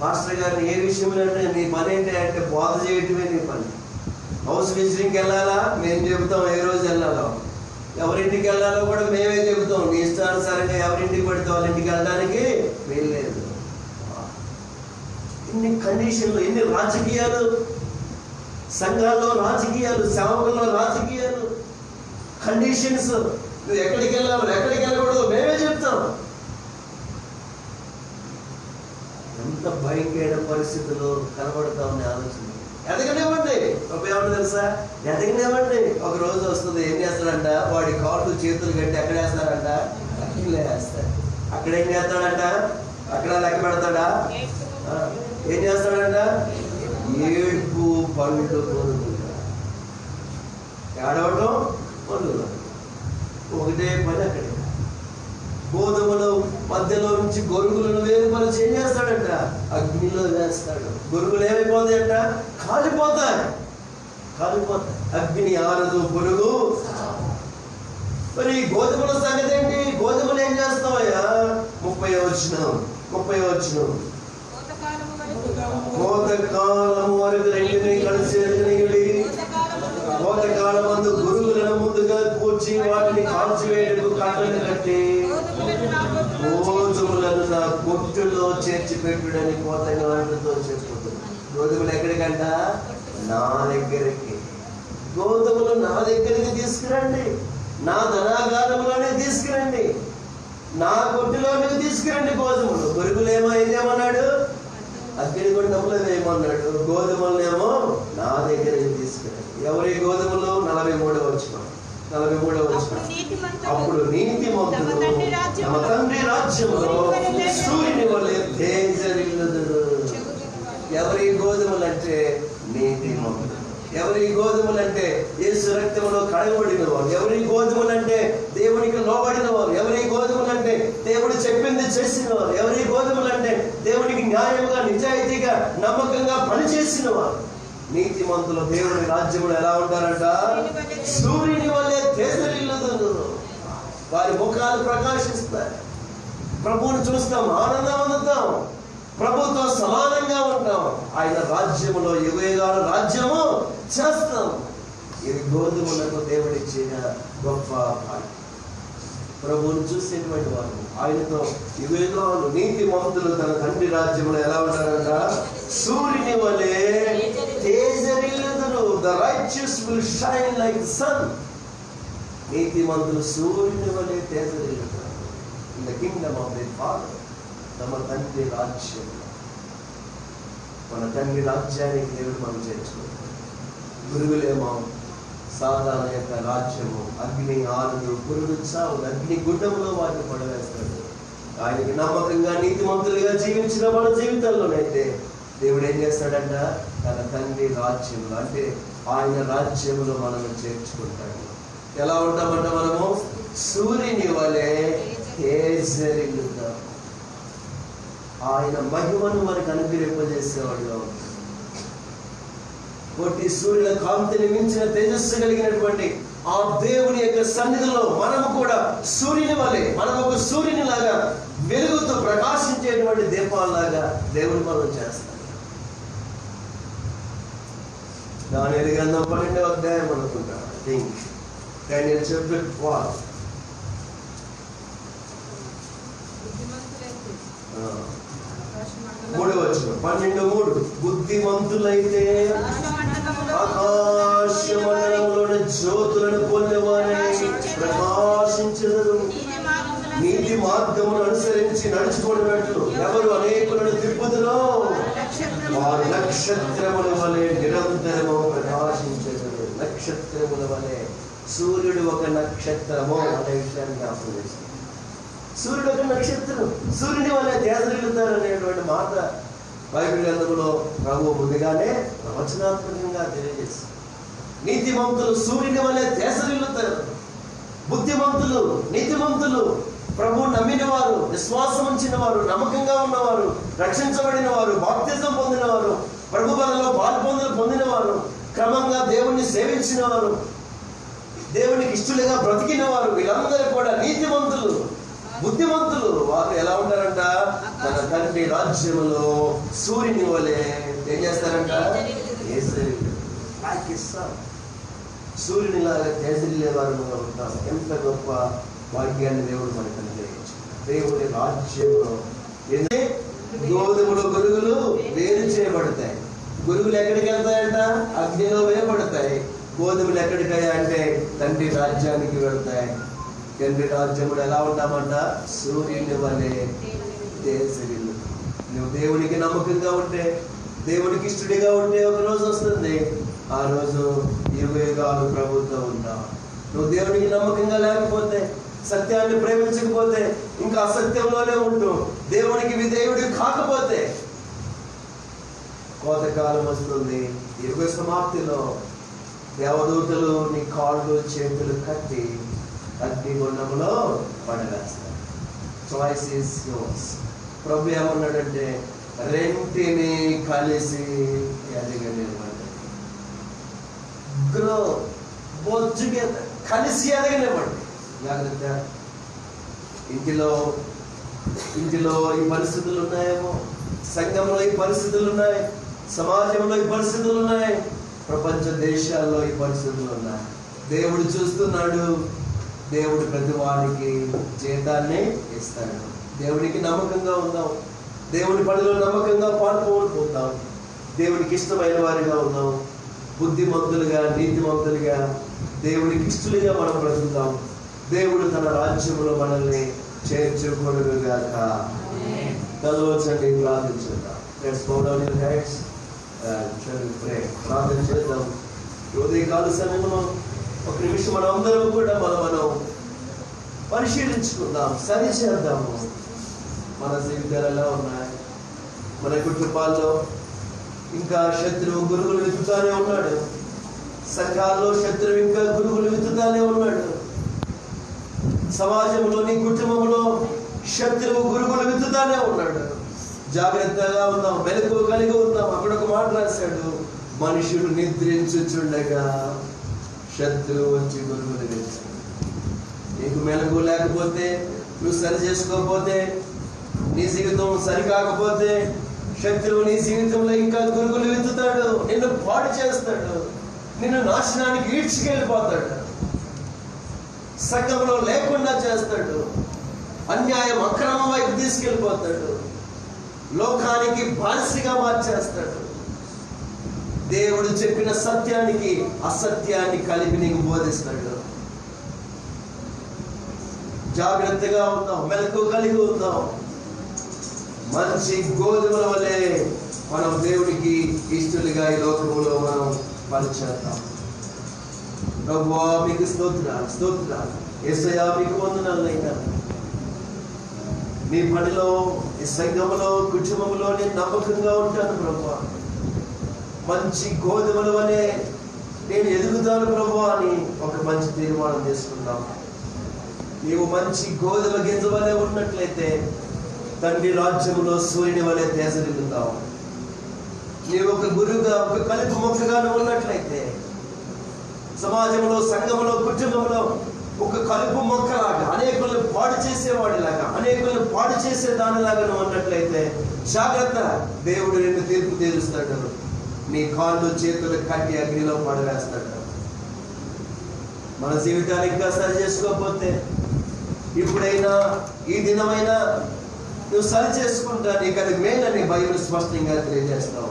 మాస్టర్ గారిని ఏ విషయంలో అంటే నీ పని ఏంటి అంటే బోధ చేయటమే నీ పని. హౌస్ విజిటింగ్కి వెళ్ళాలా? మేము చెబుతాం ఏ రోజు వెళ్ళాలో, ఎవరింటికి వెళ్ళాలో కూడా మేమే చెబుతాం. నీ ఇష్టానుసారంగా ఎవరింటికి పడితే వాళ్ళ ఇంటికి వెళ్ళడానికి వీల్లేదు. ఇన్ని కండిషన్లు, ఇన్ని రాజకీయాలు, సంఘాల్లో రాజకీయాలు, సేవకుల్లో రాజకీయాలు, కండిషన్స్. నువ్వు ఎక్కడికి వెళ్ళాలో ఎక్కడికి వెళ్ళకూడదు మేమే చెప్తాం. ఎంత ఎంత భయంకరమైన పరిస్థితులు కనబడతా ఉన్నాయి ఆలోచన. ఎదగనివ్వండి. ఏమన్నా తెలుసా, ఎదగనివ్వండి. ఒక రోజు వస్తుంది, ఏం చేస్తాడంట, వాడి కాళ్ళు చేతులు కట్టి ఎక్కడ వేస్తాడంట, అక్కడే వేస్తాడు. అక్కడ ఏం చేస్తాడంట, అక్కడ లెక్క పెడతాడా, ఏం చేస్తాడంట, ఏడుపు పండు కొనుక్కుంటా, ఏడవడం పండుగ ఒకటే పని. అక్కడే గోధుమలు మధ్యలో నుంచి గొరుగులను వేరుపరిచి ఏం చేస్తాడంట, అగ్నిలో వేస్తాడు. గొరుగులు ఏమైపోతాయంట, కాలిపోతాయి. అగ్ని ఆరదు, పురుగు. మరి గోధుమల సంగతి ఏంటి? గోధుమలు ఏం చేస్తావయ్యా? 30వ వచనం కోతకాలము వరకు రెండుని కలిసి ఎదగనియుడి. కోతకాలమందు గురుగులను ముందుగా కూర్చి వాటిని కాల్చివేయటకు కట్టలు కట్టి గోధుమలను నా కొట్టులో చేర్చి పెట్టుడని కోతగాళ్ళతో చెప్పుతుంది. గోధుమలు ఎక్కడికంట, నా దగ్గరికి. గోధుమలు నా దగ్గరికి తీసుకురండి, నా ధనాగారంలోనే తీసుకురండి, నా కొట్టులోనే తీసుకురండి గోధుమలు. గొరుగులు ఏమన్నాడు, అగ్నిగుండంలో వేయమన్నాడు. గోధుమలనేమో నా దగ్గరికి తీసుకురండి. ఎవరి గోధుమలు? 43వ వచనం. అప్పుడు నీతిమంతులు తమ తండ్రి రాజ్యంలో సూర్యుని వలె తేజరిల్లుదురు. ఎవరి గోధుమలంటే నీతిమంతులు. ఎవరి గోధుమలంటే యేసు రక్తంలో కడగబడిన వారు. ఎవరి గోధుమలంటే దేవునికి లోబడిన వారు. ఎవరి గోధుమలంటే దేవుడు చెప్పింది చేసిన వారు. ఎవరి గోధుమలంటే దేవునికి న్యాయంగా, నిజాయితీగా, నమ్మకంగా పనిచేసిన వారు. నీతిమంతులు దేవుని రాజ్యంలో ఎలా ఉంటారంట, సూర్యుని వల్లే తేజరిల్లుదురు. వారి ముఖాలు ప్రకాశిస్తాయి. ప్రభువుని చూస్తాం, ఆనందం అందుతాం, ప్రభుతో సమానంగా ఉంటాం. ఆయన రాజ్యములో యుగయుగాల రాజ్యము చేస్తాం. ఇది గోధుమలకు దేవుడిచ్చిన గొప్ప భాగ్యం. ప్రభువుని చూసేటువంటి వారు, ఆయనతో యుగయుగాలు నీతిమంతులు తన తండ్రి రాజ్యంలో ఎలా ఉంటారంట, సూర్యుని వలె తేజరిల్లుదురు. The righteous will shine like the sun. నీతిమంతులు సూర్యుని వలె తేజరిల్లుతారు in the kingdom of their Father. తమ తండ్రి రాజ్యం. మన తండ్రి రాజ్యానికి దేవుడు మనం చేర్చుకుంటాం. గురువులేమో సాధారణ యొక్క రాజ్యము, అగ్ని ఆరదు, పురుగు చావు, అగ్ని గుడ్డములో వాటిని పడవేస్తాడు. ఆయనకి నమ్మకంగా నీతిమంతులుగా జీవించిన మన జీవితంలోనైతే దేవుడు ఏం చేస్తాడంట, తన తండ్రి రాజ్యంలో, అంటే ఆయన రాజ్యంలో మనల్ని చేర్చుకుంటాడు. ఎలా ఉంటామంట, మనము సూర్యుని వలె తేజరిల్లుతాం. ఆయన మహిమను మనకు అనుగ్రహింపజేసేవాడుగా ఉంటాడు. కోటి సూర్యుల కాంతిని మించిన తేజస్సు కలిగినటువంటి ఆ దేవుని యొక్క సన్నిధిలో మనము కూడా సూర్యుని వలె, మనం ఒక సూర్యుని లాగా వెలుగుతూ ప్రకాశించేటువంటి దీపాలలాగా దేవుని మనం చేస్తాం. దానియేలు గ్రంథం 12వ అధ్యాయం అనుకుంటా, Daniel chapter 12. మూడవ వచనం 12:3. బుద్ధిమంతులైతే ఆకాశమండలంలోని జ్యోతులను పొందేవారై ప్రకాశించెదరు. నీతి మార్గమును అనుసరించి నడుచుకున్నట్లు ఎవరు అనేకులను తిప్పుదురో వారు నక్షత్రముల వలె నిరంతరము ప్రకాశించెదరు. నక్షత్రముల వలె. సూర్యుడు ఒక నక్షత్రము అనే విషయాన్ని జ్ఞాపకం చేస్తుంది. సూర్యుడు ఒక నక్షత్రం, సూర్యుని వల్ల తేజరిల్లుతారు అనేటువంటి మాట బైబిల్ గ్రంథంలో ప్రభువు ముందుగానే ప్రవచనాత్మకంగా తెలియజేస్తారు. నీతిమంతులు సూర్యుని వల్లే తేజరిల్లుతారు. బుద్ధిమంతులు, నీతిమంతులు, ప్రభువు నమ్మిన వారు, విశ్వాసం ఉంచిన వారు, నమ్మకంగా ఉన్నవారు, రక్షించబడిన వారు, బాప్తిజం పొందిన వారు, ప్రభు బలలో పాల్పొందులు పొందిన వారు, క్రమంగా దేవుణ్ణి సేవించిన వారు, దేవునికి ఇష్టలుగా బ్రతికిన వారు, వీళ్ళందరూ కూడా నీతిమంతులు, బుద్ధిమంతులు. వారు ఎలా ఉంటారంట, తన తండ్రి రాజ్యములో సూర్యుని వలె ఏం చేస్తారంట, సూర్యుని లాగా తేజరిల్లే వారు ఉంటారు. ఎంత గొప్ప భాగ్యాన్ని దేవుడు మనకు అనుగ్రహించాడు. దేవుని రాజ్యంలో గోధుమలు, గొరుగులు వేరు చేయబడతాయి. గొరుగులు ఎక్కడికి వెళ్తాయంట, అగ్నిలో వేయబడతాయి. గోధుమలు ఎక్కడికయ్యా అంటే తండ్రి రాజ్యానికి వెళ్తాయి. తండ్రి రాజ్యములు ఎలా ఉంటామంట, సూర్యుని వలె తేజరిల్లు. నువ్వు దేవునికి నమ్మకంగా ఉంటే, దేవునికి ఇష్టడిగా ఉంటే ఒక రోజు వస్తుంది, ఆ రోజు యుగయుగాలు ప్రభుత్వం ఉంటావు. నువ్వు దేవునికి నమ్మకంగా లేకపోతే, సత్యాన్ని ప్రేమించకపోతే, ఇంకా అసత్యంలోనే ఉంటూ దేవునికి విధేయుడు కాకపోతే కోతకాలం వస్తుంది. యుగ సమాప్తిలో దేవదూతలు నీ కాళ్ళు చేతులు కట్టి అగ్నిగుండంలో పడవేస్తారు. Choice is yours. ప్రభు ఏమన్నాడంటే, రెంటిని కలిసి ఎదగనివ్వండి. గ్రో బోత్ టుగెదర్, కలిసి ఎదగనివ్వండి. జాగ్రత్త. ఇంటిలో ఈ పరిస్థితులు ఉన్నాయేమో, సంఘంలో ఈ పరిస్థితులు ఉన్నాయి, సమాజంలో ఈ పరిస్థితులు ఉన్నాయి, ప్రపంచ దేశాల్లో ఈ పరిస్థితులు ఉన్నాయి. దేవుడు చూస్తున్నాడు. దేవుడు ప్రతి వాడికి జీతాన్ని ఇస్తాడు. దేవునికి నమ్మకంగా ఉందాం. దేవుని పనిలో నమ్మకంగా పాల్గొంటాం. దేవునికి ఇష్టమైన వారిగా ఉందాం. బుద్ధిమంతులుగా, నీతిమంతులుగా, దేవునికి ఇష్టలుగా మనం బ్రతుకుతాం. దేవుడు తన రాజ్యంలో మనల్ని చేర్చుకొనుగాక. కలవచ్చండి, ప్రార్థించుకుందాం. Let's bow down your heads and shall we pray. ప్రార్థన చేద్దాం. ఉదయకాల సమయంలో ఒక నిమిషం మనం అందరం కూడా మనం పరిశీలించుకుందాం, సరి చేద్దాము. మన జీవితాలు ఎలా ఉన్నాయి? మన కుటుంబాల్లో ఇంకా శత్రువు గురుగులు వెతుకుతానే ఉన్నాడు. సంఘాల్లో శత్రువు ఇంకా గురుగులు వెతుకుతానే ఉన్నాడు. సమాజంలో, నీ కుటుంబంలో శత్రువు గురుగులు వెతుకుతానే ఉన్నాడు. జాగ్రత్తగా ఉందాం, మెలకు కలిగి ఉందాం. అక్కడ ఒక మాట రాశాడు, మనుషుడు నిద్రించుచుండగా శత్రువు వచ్చి గురుగులు వెతుకు. నీకు మెలకు లేకపోతే, నువ్వు సరి చేసుకోకపోతే, నీ జీవితం సరికాకపోతే, శత్రువు నీ జీవితంలో ఇంకా గురుగులు వెతుకుతాడు. నిన్ను పాడు చేస్తాడు, నిన్ను నాశనానికి ఈడ్చుకెళ్ళిపోతాడు, సంఘంలో లేకుండా చేస్తాడు, అన్యాయం అక్రమం వైపు తీసుకెళ్ళిపోతాడు, లోకానికి బానిసగా మార్చేస్తాడు. దేవుడు చెప్పిన సత్యానికి అసత్యాన్ని కలిపి నీకు బోధిస్తాడు. జాగ్రత్తగా ఉందాం, మెలకు కలిగి ఉందాం. మంచి గోధుమల వలె మనం దేవుడికి ఇష్టలుగా ఈ లోకంలో మనం పనిచేద్దాం. ప్రభువా మీకు స్తోత్రాలు. యేసయ్యా మీకు వందనాలైనా. నీ పనిలో, ఈ సంఘంలో, కుటుంబంలో నేను నమ్మకంగా ఉంటాను ప్రభువా. మంచి గోధుమల వలె నేను ఎదుగుతాను ప్రభువా అని ఒక మంచి తీర్మానం చేసుకుందాం. నీవు మంచి గోధుమ గింజ వలె ఉన్నట్లయితే తండ్రి రాజ్యంలో సూర్యుని వలె తేజరిల్లుతావు. నీవు ఒక గురువుగా, ఒక కలుపు మొక్కగా ఉన్నట్లయితే సమాజంలో, సంఘంలో, కుటుంబంలో ఒక కలుపు మొక్కలాగా, అనేకులను పాడు చేసేవాడిలాగా, అనేకులను పాడు చేసే దానిలాగా నువ్వు ఉన్నట్లయితే జాగ్రత్త, దేవుడు నిన్ను తీర్పు తీరుస్తాడు. నీ కాళ్ళు చేతులు కట్టి అగ్నిలో పడవేస్తాడు. మన జీవితాన్ని ఇంకా సరి చేసుకోకపోతే ఇప్పుడైనా, ఈ దినమైనా నువ్వు సరి చేసుకుంటా, నీకు అది మేలని బైబిల్ స్పష్టంగా తెలియజేస్తావు.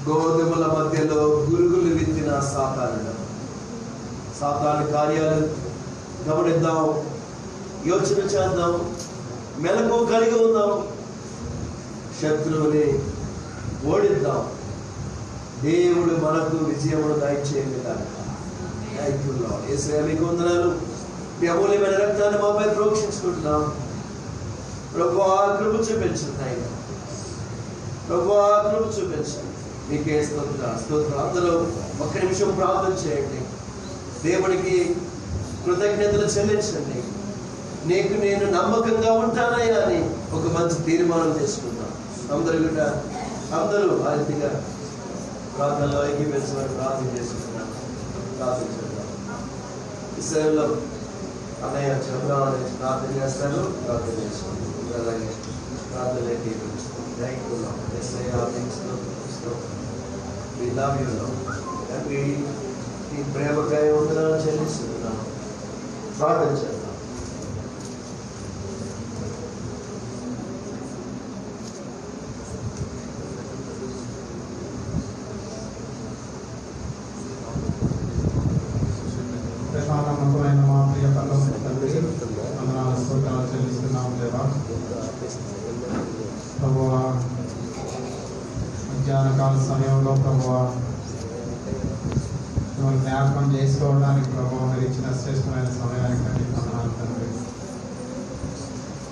గోధుమల మధ్యలో గురుగులు విత్తిన సాతాను కార్యాలు గమనిద్దాం, యోచన చేద్దాం, మెలకు కలిగి ఉందాం, శత్రువుని ఓడిద్దాం. దేవుడు మనకు విజయమును దయచేయండి. యేసయ్యా మీకు వందనాలు. మీ అమూల్యమైన రక్తాన్ని మాపై ప్రోక్షించుకుంటున్నాం. ప్రభువా కృప చూపించండి ఆయన. ప్రభువా కృప చూపించండి. మీకే స్తోత్రం. అందరూ ఒక్క నిమిషం ప్రార్థన చేయండి. దేవునికి కృతజ్ఞతలు చెల్లించండి. నీకు నేను నమ్మకంగా ఉంటానయ్యా అని ఒక మంచి తీర్మానం చేసుకుందాం. అందరూ ఆ రీతిగా ప్రార్థనలో ఏకీభవించమని ప్రార్థన చేసుకుంటున్నాను. ప్రార్థించుకుందాం. విషయంలో అన్నయ్య చెప్దామని ప్రార్థన చేస్తాను. ప్రార్థన చేసుకుంటాం. అలాగే ప్రార్థన ఏకీభవిస్తాం. థ్యాంక్ఫుల్లా. We love you, Lord. తండ్రి, నీ ప్రేమకాయ వందనాలు చెల్లిస్తున్నాను. ప్రార్థన చేద్దాం. ప్రశాంతమైన మా ప్రియ పరలోకపు తండ్రి, వందనాలు స్తోత్రాలు చెల్లిస్తున్నాము దేవా. మధ్యాహ్నకాల సమయంలో ప్రభువా మిమ్మల్ని జ్ఞాపకం చేసుకోవడానికి ప్రభువా మీరు ఇచ్చిన శ్రేష్టమైన సమయానికి మీకు వందనాలు తండ్రి.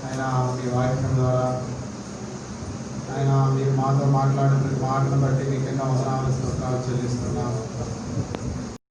ఆయన మీ వాక్యం ద్వారా ఆయన మీరు మాతో మాట్లాడిన ప్రతి మాటను బట్టి మీకు ఎన్నో వందనాలు